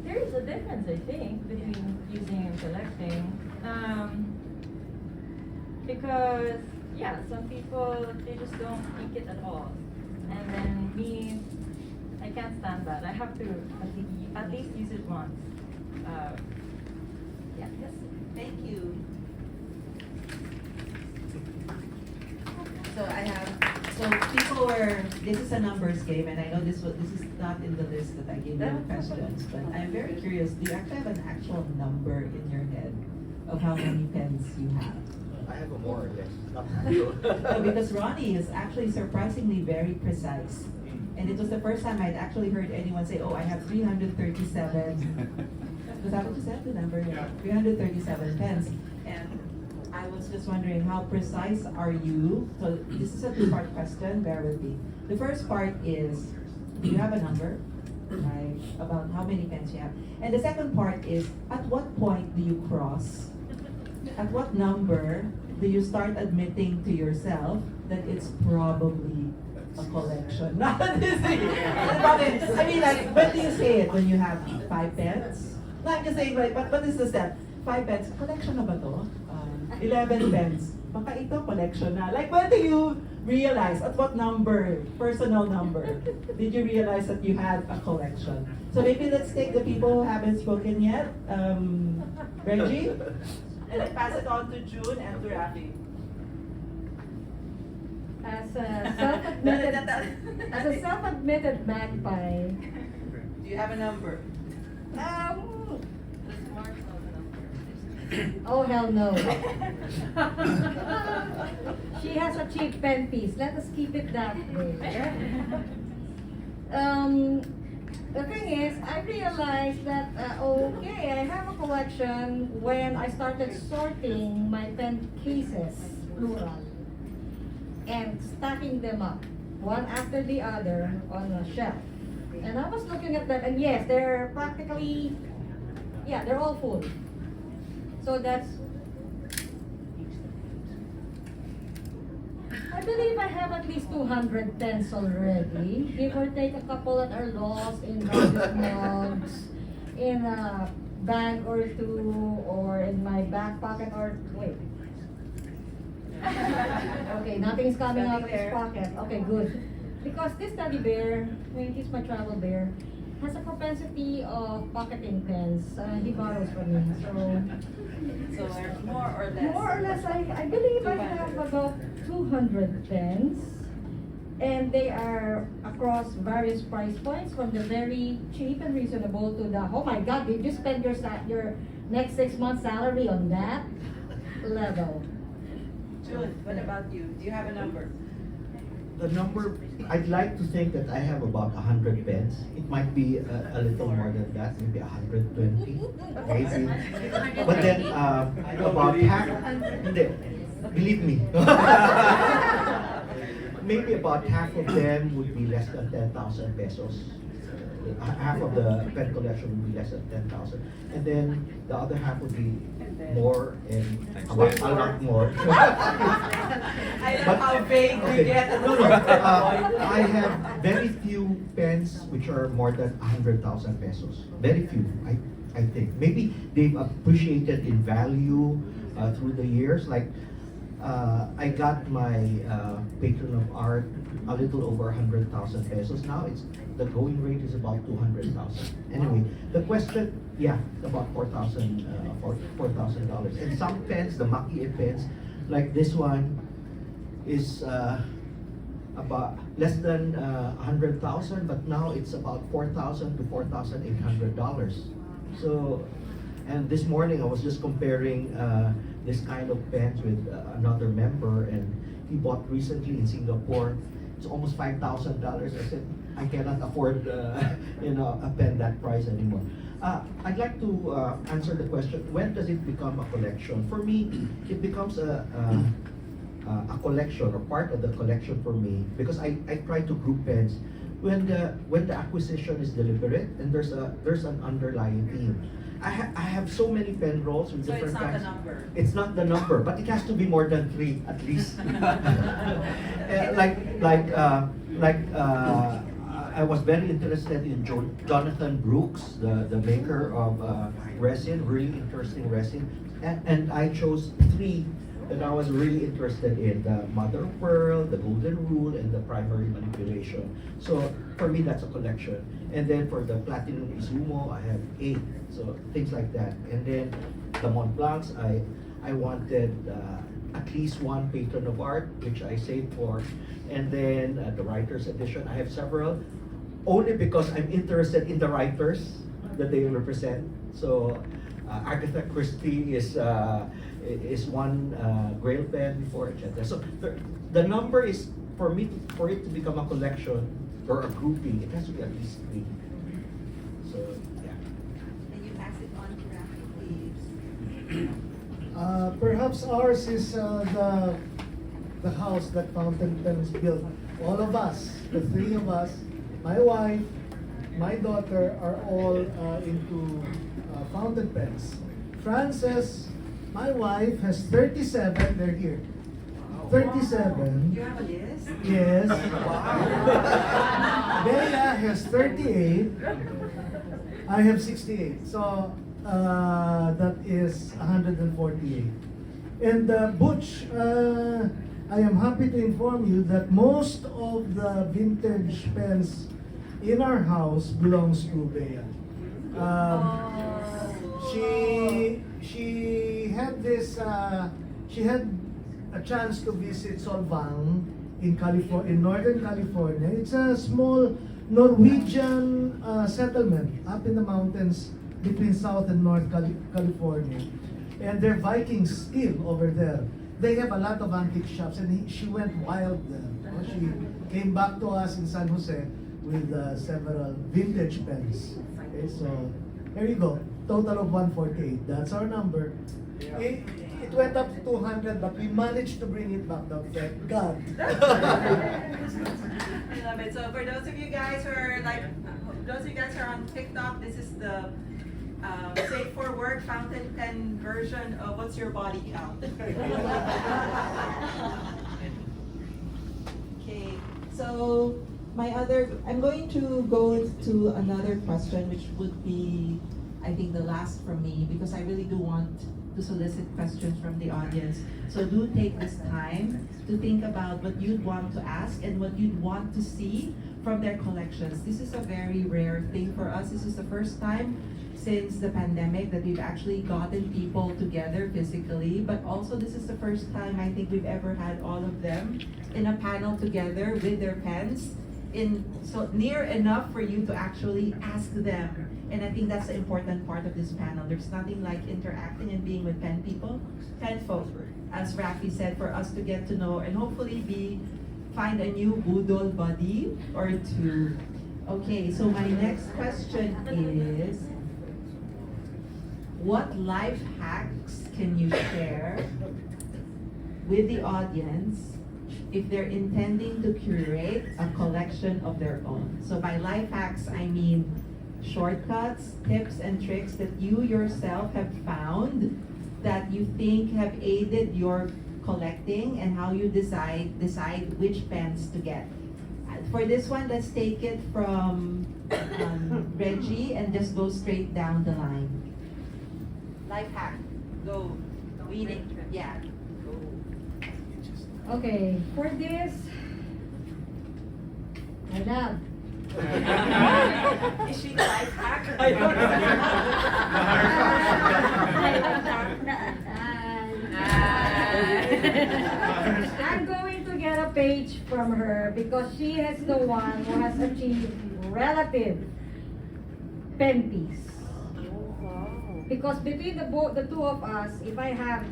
there is a difference, I think, between using and collecting. Because, yeah, some people, they just don't think it at all. And then me, I can't stand that. I have to at least use it once. Yeah, yes. Thank you. So I have So people were, this is a numbers game, and I know this is not in the list that I gave you of questions, but I'm very curious, do you actually have an actual number in your head of how many pens you have? I have a more or less, not actual. No, because Ronnie is actually surprisingly very precise. And it was the first time I'd actually heard anyone say, oh, I have 337. Was that what you said, the number? Yeah. 337 pens. And I was just wondering, how precise are you? So this is a two-part question, bear with me. The first part is, do you have a number? Right, about how many pens you have. And the second part is, at what point do you cross? At what number do you start admitting to yourself that it's probably a collection? Not this I mean, like, when do you say it? When you have 5 pens? No, I'm just saying, right, but what is the step? 5 pens, collection na ba to? 11 pens, baka ito collection na. Like, when do you realize, at what number, personal number, did you realize that you had a collection? So maybe let's take the people who haven't spoken yet. Reggie? And then pass it on to June and to Raffy. As a self-admitted magpie, Do you have a number? oh hell no. She has a cheap pen piece. Let us keep it that way. The thing is, I realized that, okay, I have a collection when I started sorting my pen cases, plural, and stacking them up, one after the other on a shelf. And I was looking at them, and yes, they're practically, yeah, they're all full. So that's, I believe I have at least 200 pens already. Give or take a couple that are lost in various mugs, in a bag or two, or in my back pocket, or wait. Okay, nothing's coming out of his pocket. Okay, good. Because this teddy bear, I mean, he's my travel bear, has a propensity of pocketing pens. He borrows from me, So more or less. more or less, I believe I have about 200 pens, and they are across various price points, from the very cheap and reasonable to the, oh my God, did you spend your next 6 months' salary on that level? June, what about you? Do you have a number? The number, I'd like to think that I have about 100 pens. It might be a little more than that, maybe 120, maybe. But then about half, hindi, believe me. Maybe about half of them would be less than 10,000 pesos. Half of the pen collection would be less than 10,000. And then the other half would be more and a lot more. I love how vague we get at the No, I have very few pens which are more than 100,000 pesos. Very few, I think. Maybe they've appreciated in value through the years. Like, I got my patron of art a little over 100,000 pesos. Now the going rate is about 200,000. Anyway, the question, yeah, about $4,000. And some pens, the Maki pens, like this one, is about less than 100,000, but now it's about $4,000 to $4,800. So, and this morning I was just comparing this kind of pens with another member, and he bought recently in Singapore. It's almost $5,000. I said, I cannot afford a pen that price anymore. I'd like to answer the question, when does it become a collection? For me, it becomes a collection, or part of the collection for me, because I try to group pens when the acquisition is deliberate and there's an underlying theme. I have so many pen rolls with So different it's not kinds. the number. It's not the number, but it has to be more than 3 at least. I was very interested in Jonathan Brooks, the maker of resin, really interesting resin, and I chose 3 that I was really interested in: the mother of pearl, the golden rule, and the primary manipulation. So for me, that's a collection. And then for the platinum Izumo, I have 8. So things like that. And then the Mont Blancs, I wanted at least one patron of art, which I saved for, and then the writer's edition. I have several, only because I'm interested in the writers that they represent. So Agatha Christie is one Grail pen before, etc. So the number is, for it to become a collection or a grouping, it has to be at least 3. So yeah. Can you pass it on to Raffy, please? Perhaps ours is the house that Fountain Pens built. All of us, the 3 of us, my wife, my daughter, are all into fountain pens. Frances, my wife, has 37. They're here. 37. Do you have a list? Yes. Bella has 38. I have 68. So that is 148. And Butch, I am happy to inform you that most of the vintage pens in our house belongs to Bea. She had this. She had a chance to visit Solvang in California, in Northern California. It's a small Norwegian settlement up in the mountains between South and North California. And they're Vikings still over there. They have a lot of antique shops, and she went wild there. She came back to us in San Jose with several vintage pens. Okay, so there you go. Total of 148. That's our number. It went up to 200, but we managed to bring it back down. Thank God. I love it. So for those of you guys who are on TikTok, this is the safe for work fountain pen version of What's Your Body Count. Okay, so I'm going to go to another question, which would be, I think, the last from me, because I really do want to solicit questions from the audience. So do take this time to think about what you'd want to ask and what you'd want to see from their collections. This is a very rare thing for us. This is the first time since the pandemic that we've actually gotten people together physically, but also this is the first time I think we've ever had all of them in a panel together with their pens, so near enough for you to actually ask them. And I think that's the important part of this panel. There's nothing like interacting and being with pen people, pen folk, as Raffy said, for us to get to know and hopefully find a new Budol buddy or 2. Okay, so my next question is, what life hacks can you share with the audience if they're intending to curate a collection of their own? So by life hacks, I mean shortcuts, tips, and tricks that you yourself have found that you think have aided your collecting and how you decide which pens to get. For this one, let's take it from Reggie and just go straight down the line. Life hack, go. Reading, yeah. Okay, for this, I love. Is she the life hack? I don't know. I'm going to get a page from her because she is the one who has achieved relative pen piece. Because between the 2 of us, if I have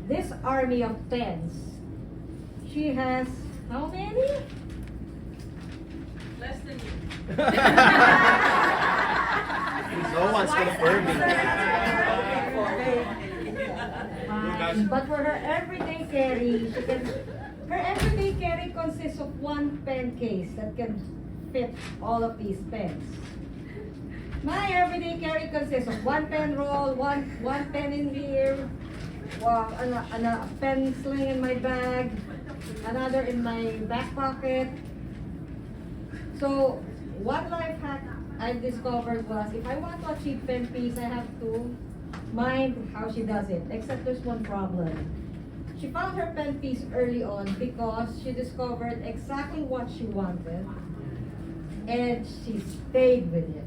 this army of pens, she has how many? Less than you. No one's confirming. But for her everyday carry, her everyday carry consists of 1 pen case that can fit all of these pens. My everyday carry consists of 1 pen roll, one pen in here, a pen sling in my bag, another in my back pocket. So, one life hack I discovered was, if I want to achieve pen piece, I have to mind how she does it. Except there's one problem. She found her pen piece early on because she discovered exactly what she wanted, and she stayed with it.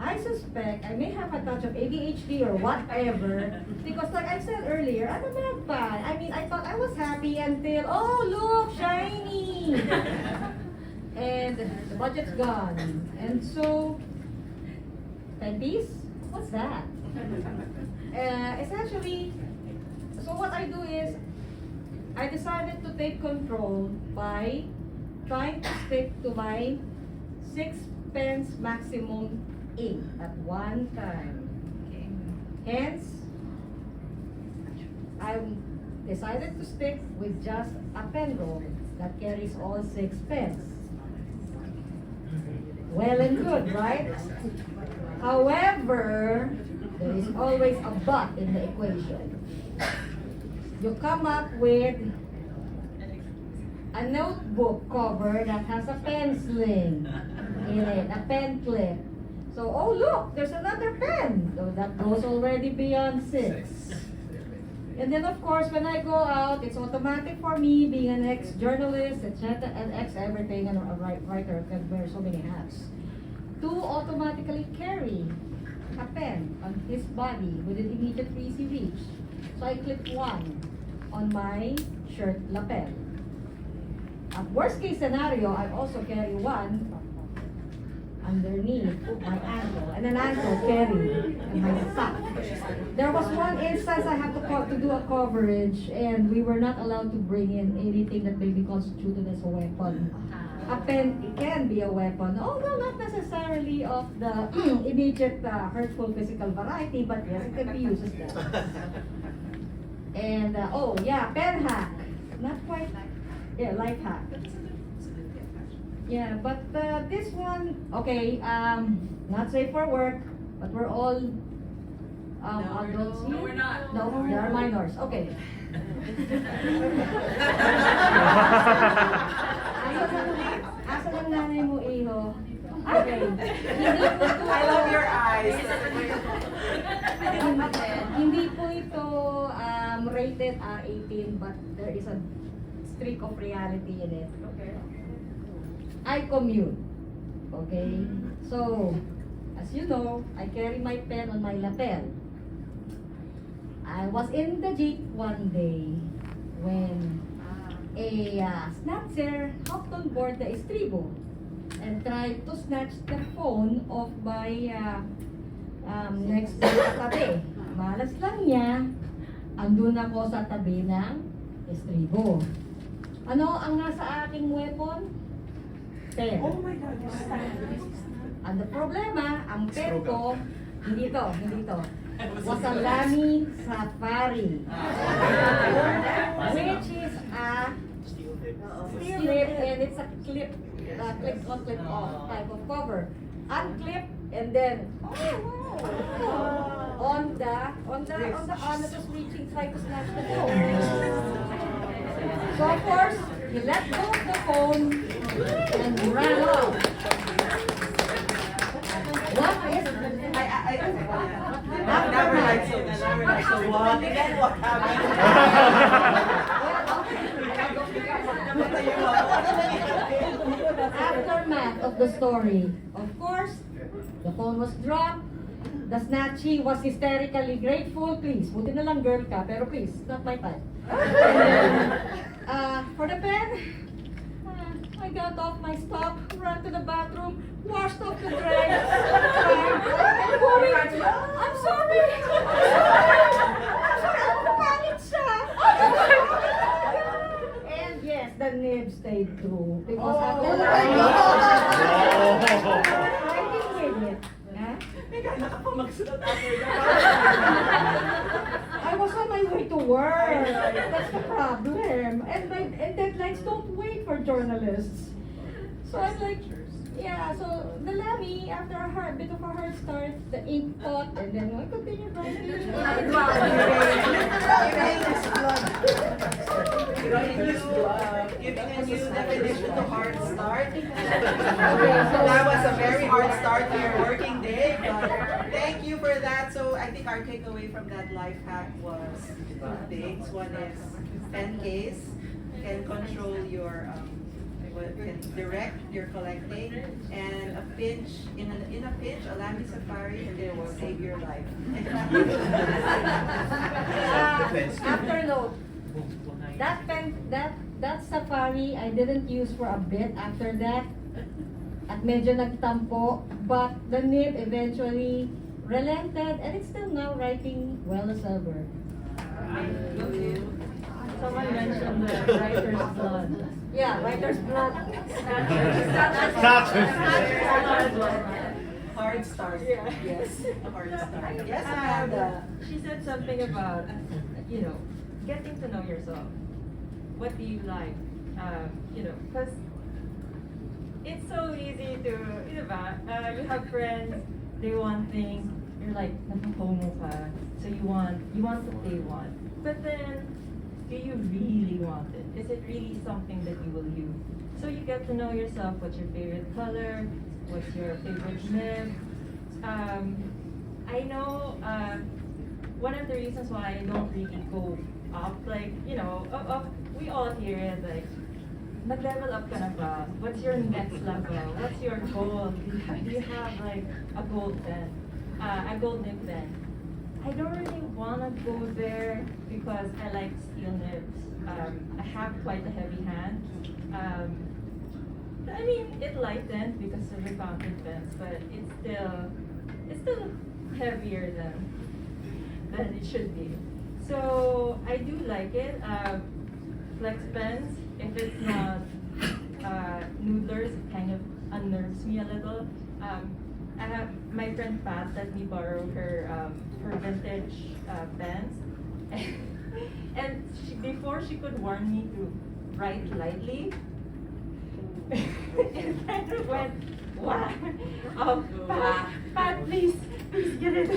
I suspect I may have a touch of ADHD or whatever, because like I said earlier, I'm a magpie. I mean, I thought I was happy until, oh look, shiny! And the budget's gone. And so, 10 piece? What's that? Essentially, so what I do is, I decided to take control by trying to stick to my 6 pence maximum ink at one time. Hence, I decided to stick with just a pen roll that carries all 6 pence. Well and good, right? However, there is always a but in the equation. You come up with a notebook cover that has a pen sling in it, a pen clip. So, oh look, there's another pen. So that goes already beyond 6. And then of course, when I go out, it's automatic for me, being an ex-journalist, etc., and ex-everything, and a writer can wear so many hats, to automatically carry a pen on his body within immediate easy reach. So I clip one on my shirt lapel. At worst case scenario, I also carry one underneath my ankle, and an ankle carry in my sock. There was one instance I had to do a coverage, and we were not allowed to bring in anything that may be constituted as a weapon. A pen can be a weapon, although not necessarily of the immediate hurtful physical variety, but yes, it can be used as that. And oh yeah, pen hack. Not quite, yeah, life hack. Yeah, but this one, okay, not safe for work, but we're all adults here. No, we're not. No, they are minors. Okay. Asa lang nanay mo, Iho? Okay. I love your eyes. Hindi po ito rated R18, but there is a streak of reality in it. Okay. I commute. Okay? So, as you know, I carry my pen on my lapel. I was in the jeep one day when a snatcher hopped on board the estribo and tried to snatch the phone of my next door katabi. Malas lang niya, andun ako sa tabi ng estribo. Ano ang nasa aking weapon? Pen. Oh my God, you're Ang problema, ang pen ko, hindi to. Was a Lamy Safari. Which is a steel lip, and it's a clip on, clip off type of cover. Unclip and then on the arm that was reaching, try to snatch the phone. So of course, he let go of the phone and ran off. What is never liked so what? Then what happened? Aftermath of the story. Of course, the phone was dropped. The snatchee was hysterically grateful. Please, buti na lang girl ka, pero please, not my type. For the pen, I got off my stop, ran to the bathroom, washed off the dregs, I'm sorry, panic siya. And yes, the nib stayed true. Because after I didn't with it. I was on my way to work. That's the problem. And deadlines don't wait for journalists. So I'm like, yeah, so the Lamy, after a bit of a hard start, the ink pot, and then I continued writing. Giving a new definition to hard start. That was a very hard start to your working day, but thank you for that. So I think our takeaway from that life hack was 2 things. One is pen case can control your can direct your collecting, and a pinch, in a pinch, a Lamy Safari, and they will save your life. Afternote. That safari I didn't use for a bit after that. At medyo nagtampo, but the nib eventually relented, and it's still now writing well as ever. Someone mentioned the writer's blood. Yeah, writer's blood. Hard start. Yeah. Yes. A hard start. Yes, Amanda. She said something about, getting to know yourself. What do you like? Because it's so easy to, you have friends, they want things, you're like, nakahomo ka, so you want what they want. But then, do you really want it? Is it really something that you will use? So you get to know yourself, what's your favorite color, what's your favorite nib. I know one of the reasons why I don't really go up, like, we all hear it, like, nag-level up ka na ba? What's your next level? What's your goal? Do you have like a gold pen? A gold nib pen? I don't really want to go there because I like steel nibs. I have quite a heavy hand. I mean, it lightened because of the fountain pens, but it's still heavier than it should be. So I do like it. Flex pens, if it's not noodlers, it kind of unnerves me a little. I have my friend Pat let me borrow her vintage pens, and before she could warn me to write lightly, it kind of went wow. Pat, please get it.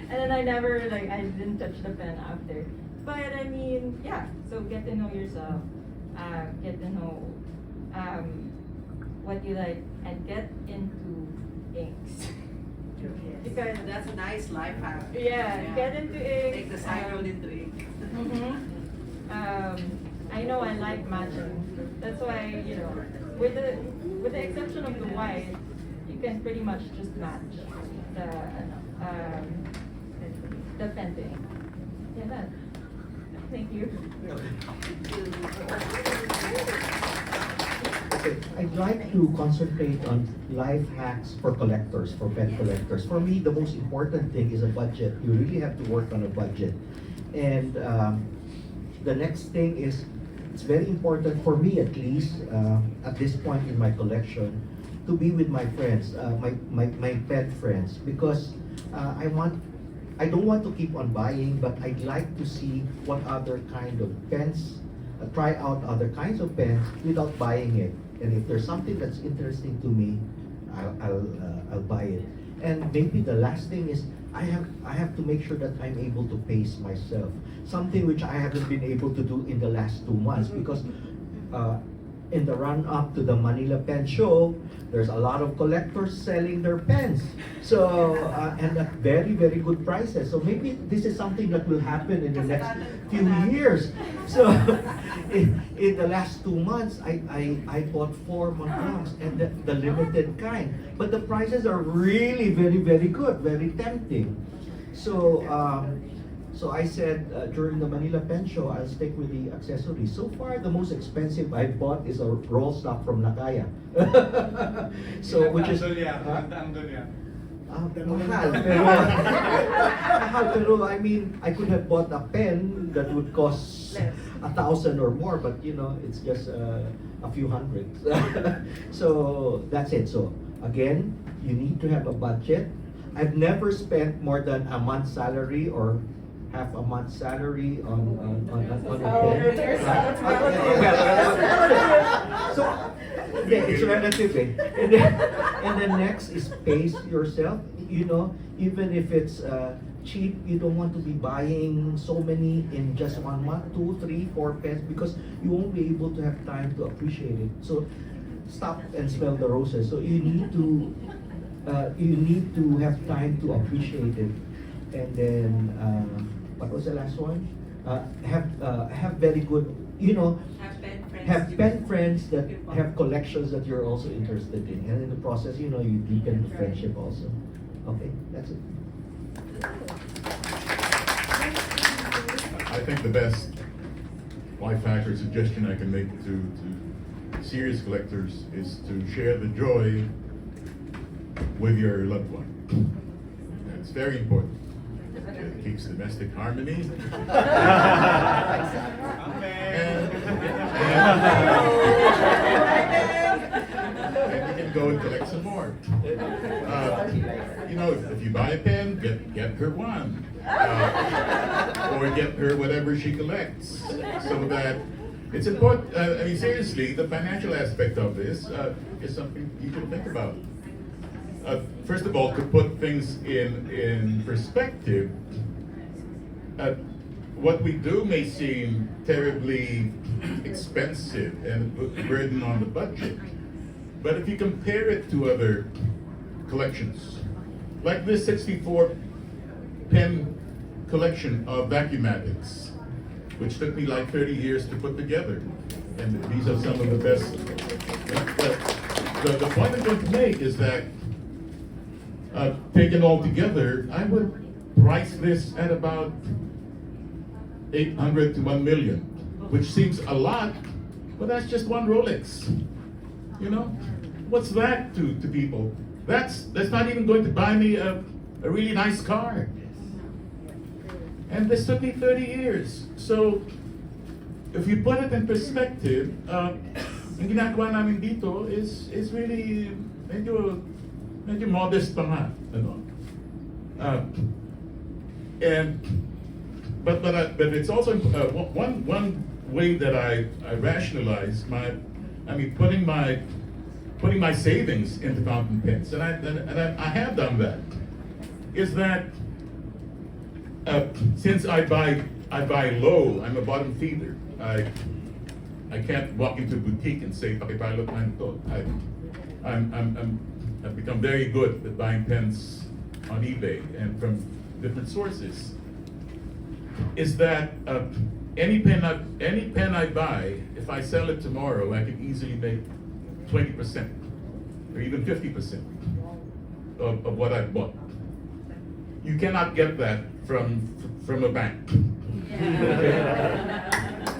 And then I didn't touch the pen after. But I mean, yeah, so get to know yourself, get to know what you like, and get into inks. Because That's a nice life hack. yeah, get into inks. Take the side road into ink. I know I like matching. That's why, with the exception of the white, you can pretty much just match the pen to ink. Yeah, that. Thank you. Okay, I'd like to concentrate on life hacks for collectors, for pen collectors. For me, the most important thing is a budget. You really have to work on a budget. And the next thing is, it's very important for me at least, at this point in my collection, to be with my friends, my pen friends, because I don't want to keep on buying, but I'd like to see what other kind of pens, try out other kinds of pens without buying it. And if there's something that's interesting to me, I'll buy it. And maybe the last thing is, I have to make sure that I'm able to pace myself. Something which I haven't been able to do in the last 2 months, because in the run-up to the Manila Pen Show, there's a lot of collectors selling their pens. So, and at very, very good prices. So maybe this is something that will happen in the next few years. So, in the last 2 months, I bought 4 Montblancs, and the limited kind. But the prices are really very, very good, very tempting. So, so I said during the Manila Pen Show, I'll stick with the accessories. So far, the most expensive I bought is a roll stop from Nakaya. So, which is mahal. Pero I mean, I could have bought a pen that would cost 1,000 or more, but it's just a few hundreds. So that's it. So again, you need to have a budget. I've never spent more than a month's salary or half a month's salary on a pen. So yeah, it's relative. And then next is pace yourself. Even if it's cheap, you don't want to be buying so many in just 1 month, 2, 3, 4 pens, because you won't be able to have time to appreciate it. So stop and smell the roses. So you need to have time to appreciate it. And then what was the last one? Have very good, Have pen friends. have pen friends that have collections that you're also interested in, and in the process, you deepen the friendship also. Okay, that's it. I think the best life hack or suggestion I can make to serious collectors is to share the joy with your loved one. That's very important. It keeps domestic harmony. And you can go and collect some more. If you buy a pen, get her one. Or get her whatever she collects. So that it's important. Seriously, the financial aspect of this is something you should think about. First of all, to put things in perspective, what we do may seem terribly expensive and a burden on the budget, but if you compare it to other collections, like this 64 pen collection of Vacuumatics, which took me like 30 years to put together, and these are some of the best. But the point I'm going to make is that taken all together, I would price this at about 800 to 1 million, which seems a lot, but that's just one Rolex. What's that to people? That's not even going to buy me a really nice car. And this took me 30 years. So, if you put it in perspective, ang ginagawa namin dito is really medyo modest pa nga, but it's also one way that I rationalize putting my savings into fountain pens, and I have done that. Is that since I buy low, I'm a bottom feeder. I can't walk into a boutique and say, "Pakipalo ko ito." I've become very good at buying pens on eBay and from different sources. Is that any pen I buy, if I sell it tomorrow, I can easily make 20% or even 50% of what I bought. You cannot get that from a bank.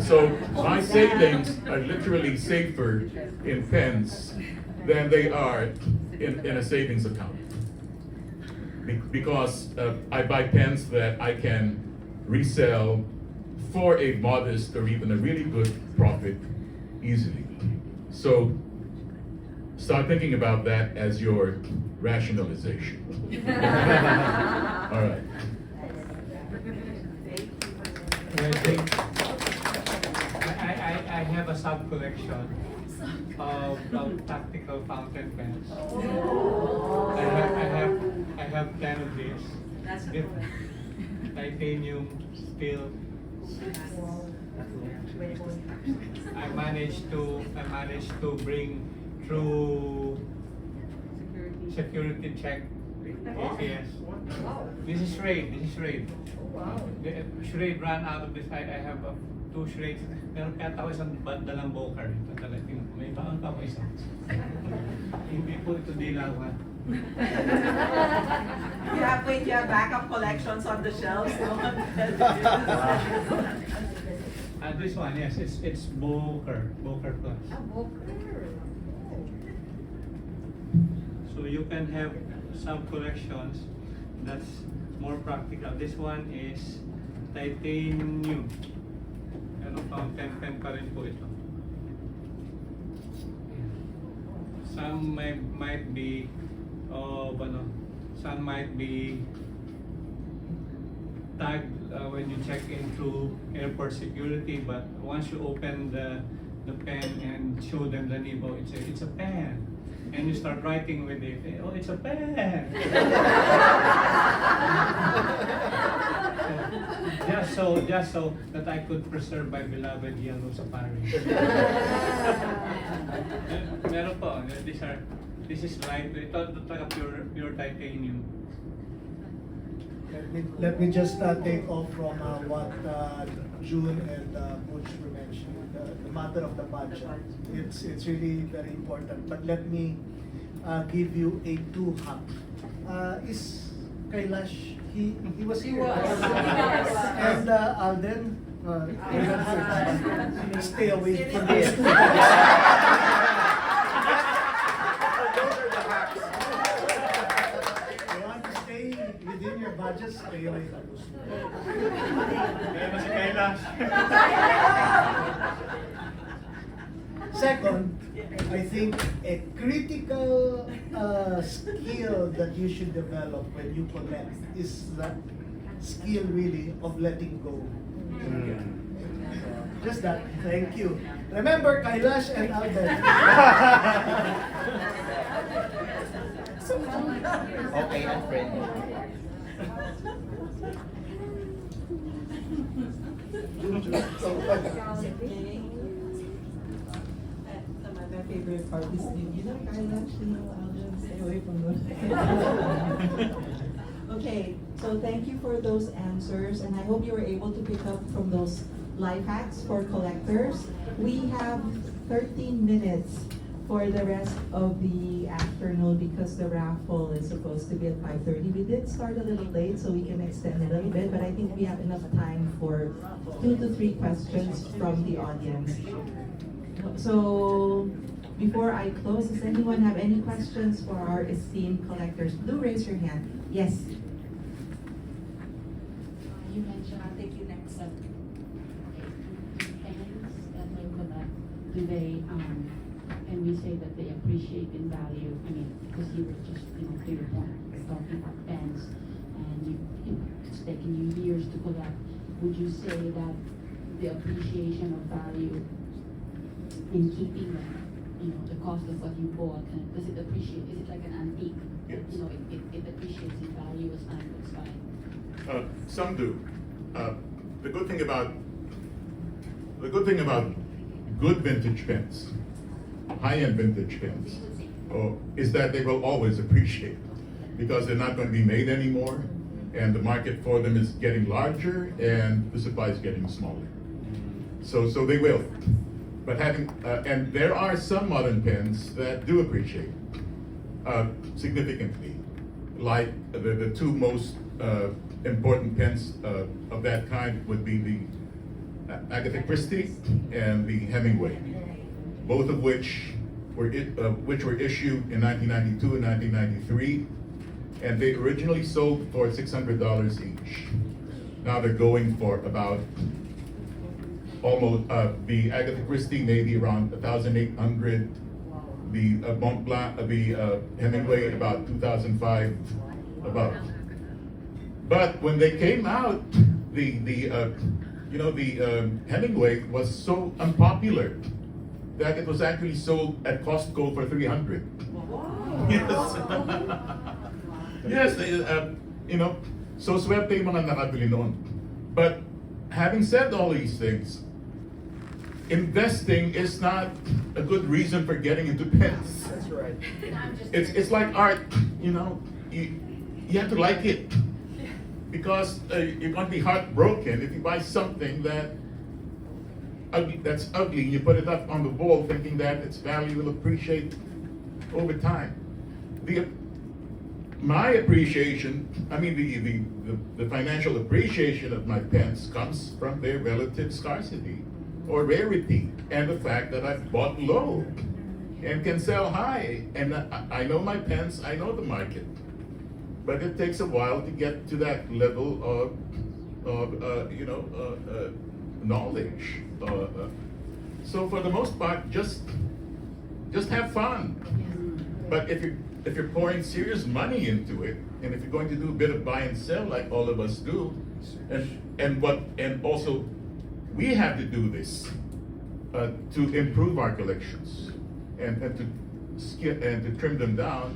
So my savings are literally safer in pens than they are in a savings account. Because I buy pens that I can resell for a modest or even a really good profit easily. So start thinking about that as your rationalization. All right. I think I have a sub collection of tactical fountain pens. I have 10 of these. That's Different titanium, steel. I managed to bring through security check APS. This is Reyes. The charade ran out of this. I have 2 charades. Meron kaya ako isang dalang boker. May baon pa ako isang. Hindi po ito dilawan. You have backup collections on the shelves. This one, yes, it's Boker Plus. So you can have some collections that's more practical. This one is titanium. Fountain pen pa rin po ito. Some might be some might be tagged when you check into airport security, but once you open the pen and show them the nib, it's a pen, and you start writing with it, it's a pen. Just so that I could preserve my beloved yellow safari. Meron po, this is light. Ito talaga pure titanium. Let me just take off from what June and Butch were mentioning, the matter of the budget. It's really very important. But let me give you a two-hack. Is Kailash, he was here. And Alden, stay away from this. Within your budget, stay away from those. Second, I think a critical skill that you should develop when you collect is that skill really of letting go. Just that. Thank you. Remember Kailash and Alden. Okay, and friendly. My favorite part is you know, Kailash, I'll just stay away from those. Okay, so thank you for those answers, and I hope you were able to pick up from those life hacks for collectors. We have 13 minutes for the rest of the afternoon because the raffle is supposed to be at 5:30. We did start a little late, so we can extend a little bit, but I think we have enough time for 2 to 3 questions from the audience. So, before I close, does anyone have any questions for our esteemed collectors? Do raise your hand. Yes. You mentioned, I'll take you next up. Fans that will collect, do they, can we say that they appreciate in value? I mean, because you were just, to your point, talking about fans, and it's taken you years to collect. Would you say that the appreciation of value in keeping them, the cost of what you bought, and does it appreciate? Is it like an antique? Yes. It appreciates in value as time goes by. Some do. The good thing about good vintage pens, high-end vintage pens, is that they will always appreciate because they're not going to be made anymore, and the market for them is getting larger, and the supply is getting smaller. So they will. But and there are some modern pens that do appreciate significantly, like the two most important pens of that kind would be the Agatha Christie and the Hemingway, both of which were issued in 1992 and 1993, and they originally sold for $600 each. Now they're going for about almost the Agatha Christie maybe around 1,800, the Mont Blanc, the Hemingway about 2,005 above. But when they came out, the Hemingway was so unpopular that it was actually sold at Costco for $300. Yes. Yes, so swerte yung mga nakabili noon. But having said all these things, investing is not a good reason for getting into pens. That's right. It's like art, you have to like it. Because you're going to be heartbroken if you buy something that's ugly and you put it up on the wall thinking that its value will appreciate over time. My appreciation, the financial appreciation of my pens comes from their relative scarcity or rarity and the fact that I've bought low and can sell high. And I know my pens, I know the market. But it takes a while to get to that level of knowledge. So for the most part, just have fun. But if you're pouring serious money into it, and if you're going to do a bit of buy and sell like all of us do, and also we have to do this to improve our collections and to skip and to trim them down,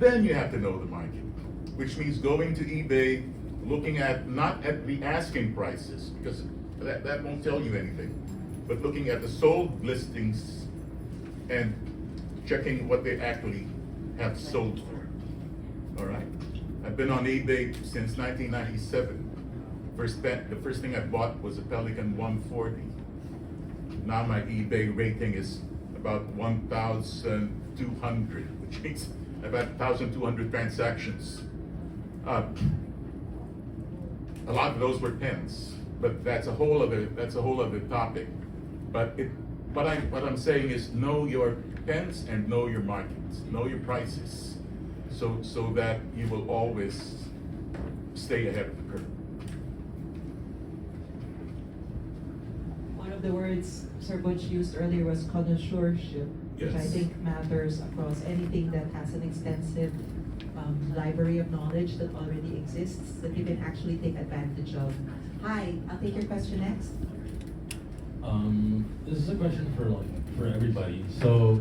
then you have to know the market. Which means going to eBay, looking at not at the asking prices, because that won't tell you anything, but looking at the sold listings and checking what they actually have sold for. All right? I've been on eBay since 1997. The first thing I bought was a Pelican 140. Now my eBay rating is about 1,200, which means about 1,200 transactions. A lot of those were pens, but that's a whole other topic. But what I'm saying is know your pens and know your markets, know your prices, so that you will always stay ahead of the curve. One of the words Sir Butch used earlier was connoisseurship, which I Yes. think matters across anything that has an extensive library of knowledge that already exists that you can actually take advantage of. Hi, I'll take your question next. This is a question for everybody. So,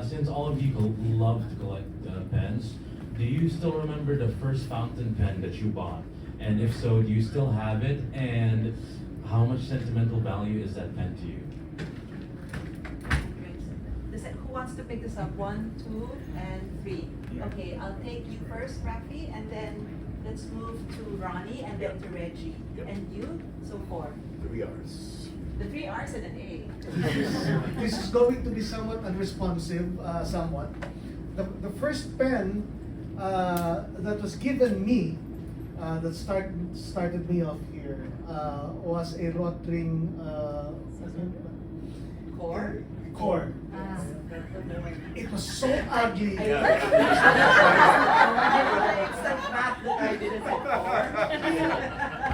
since all of you love to collect pens, do you still remember the first fountain pen that you bought? And if so, do you still have it? And how much sentimental value is that pen to you? Who wants to pick this up? 1, 2, and 3. Okay, I'll take you first, Raffy, and then let's move to Ronnie, and then to Reggie. Yep. And you, so 4. 3 R's. The 3 R's and an A. This is going to be somewhat unresponsive, somewhat. The first pen that was given me, that started me off here, was a Rotring Core? Core. It was so ugly. It's the fact that I did it before.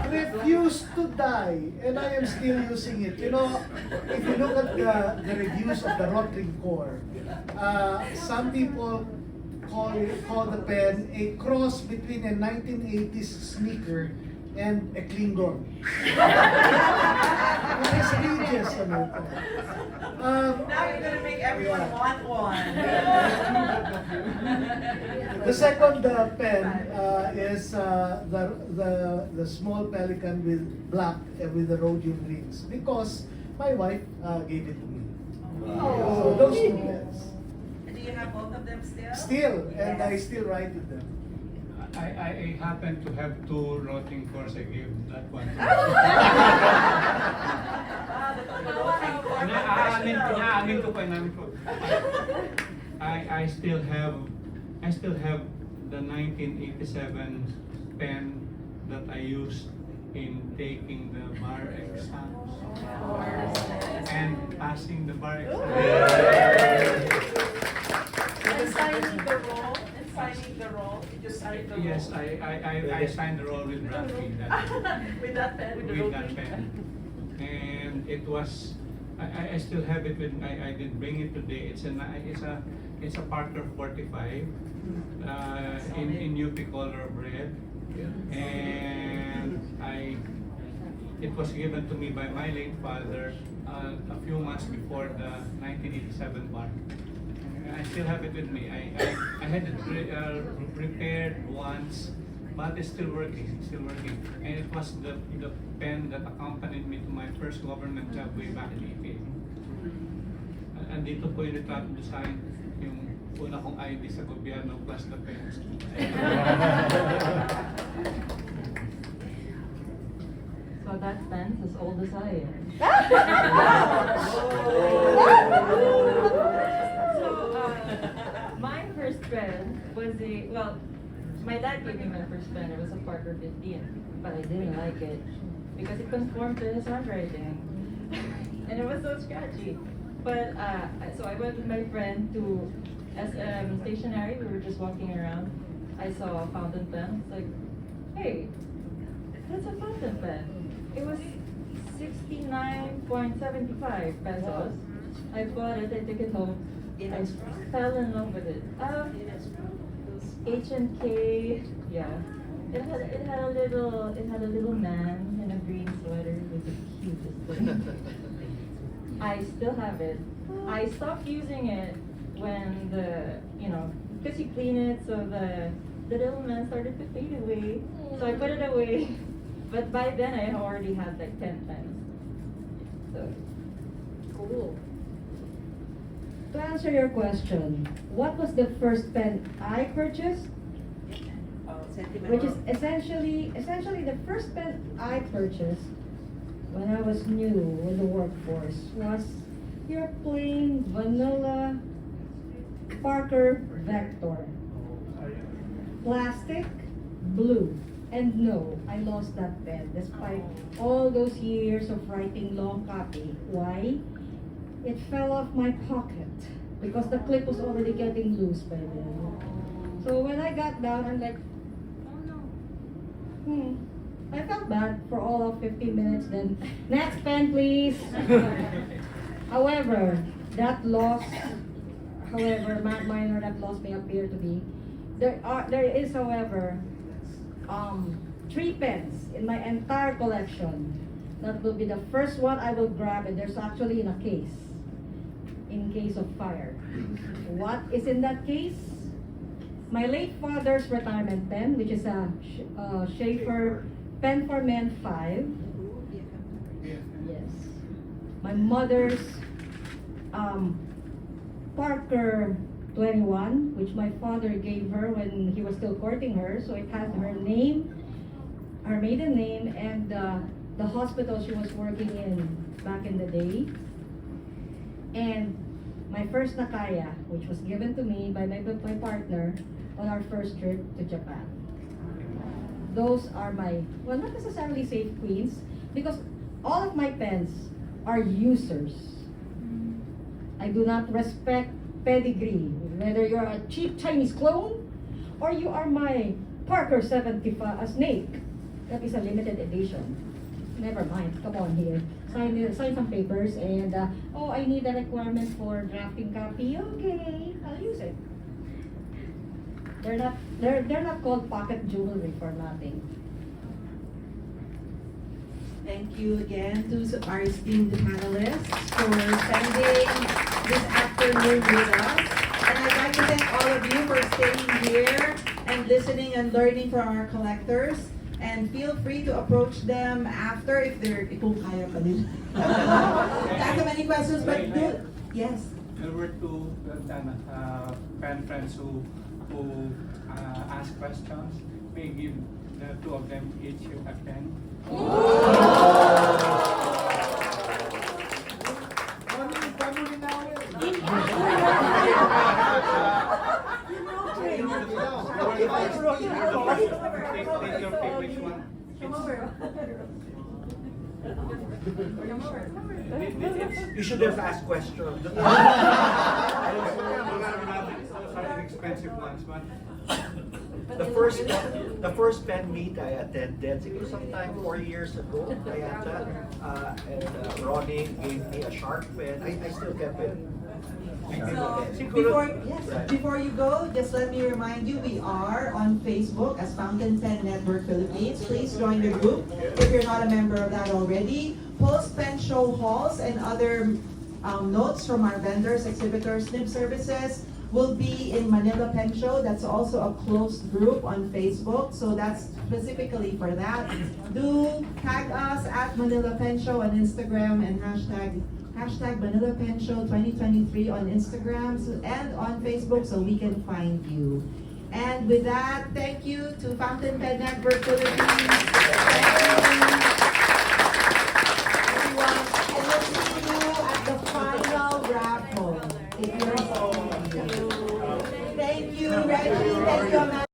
Refused to die, and I am still using it. You know, if you look at the reviews of the Rotring Core, some people call the pen a cross between a 1980s sneaker and a Klingon. It's religious. Now you're gonna make everyone want one. The second pen is the small Pelican with black with the rhodium rings, because my wife gave it to me. So those 2 pens. And do you have both of them still? Still, and I still write with them. I happen to have 2 rotting cores. I gave that one. Inaamin ko. I still have the 1987 pen that I used in taking the bar exams and passing the bar exams. And signing the roll. You just signed the roll. Yes, I signed the roll with Raffy With that pen? with that pen. And it was, I still have it with, I did bring it today. It's a Parker 45 in UP color of red. And it was given to me by my late father a few months before the 1987 bar. I still have it with me. I had it repaired once, but it's still working. And it was the pen that accompanied me to my first government job way back in EP. Andito po yung retrato design, yung una kong ID sa gobyerno plus the pen. So that pen's as old as I am. My first pen was my dad gave me my first pen. It was a Parker 15, but I didn't like it because it conformed to his handwriting, and it was so scratchy. But so I went with my friend to stationery. We were just walking around. I saw a fountain pen. It's like, hey, that's a fountain pen. It was 69.75 pesos. I bought it. I took it home. I fell in love with it. H&K, yeah. It had a little man in a green sweater with the cutest thing. I still have it. I stopped using it when because you clean it, so the little man started to fade away. So I put it away. But by then I already had like 10 pens. So Cool. To answer your question, what was the first pen I purchased? which is essentially the first pen I purchased when I was new in the workforce was your plain vanilla Parker Vector. Plastic, blue. And no, I lost that pen despite all those years of writing long copy. Why? It fell off my pocket because the clip was already getting loose by then. So when I got down, I'm like, oh no. I felt bad for all of 15 minutes, then next pen please. However, that loss, minor that loss may appear to be, there is however 3 pens in my entire collection. That will be the first one I will grab, and there's actually in a case, in case of fire. What is in that case? My late father's retirement pen, which is a Schaefer Pen for Men 5. Yes. My mother's Parker 21, which my father gave her when he was still courting her. So it has her name, her maiden name, and the hospital she was working in back in the day. And my first Nakaya, which was given to me by my partner on our first trip to Japan. Those are my, well, not necessarily safe queens, because all of my pens are users. I do not respect pedigree, whether you're a cheap Chinese clone or you are my Parker 75 snake. That is a limited edition. Never mind, come on here. Sign some papers and, oh, I need a requirement for drafting copy. Okay, I'll use it. They're not called pocket jewelry for nothing. Thank you again to our esteemed panelists for spending this afternoon with us. And I'd like to thank all of you for staying here and listening and learning from our collectors. And feel free to approach them after if kung kaya pa nila. Ask them any questions, but do, yes. There were 2 pen friends who ask questions. We give the 2 of them each a pen. Take your pick, which one? You should have asked questions. Some expensive ones, but The first pen meet I attended, siguro sometime 4 years ago, and Ronnie gave me a sharp pen. I still kept it. So, Siguro- before you go, just let me remind you, we are on Facebook as Fountain Pen Network Philippines. Please join the group if you're not a member of that already. Post pen show hauls and other notes from our vendors, exhibitors, nib services will be in Manila Pen Show. That's also a closed group on Facebook, so that's specifically for that. Do tag us at Manila Pen Show on Instagram and hashtag Manila Pen Show 2023 on Instagram and on Facebook so we can find you. And with that, thank you to Fountain Pen Network Philippines. Thank you, everyone. And we'll see you at the final raffle. If you're Thank you, Reggie. Thank you, Amanda.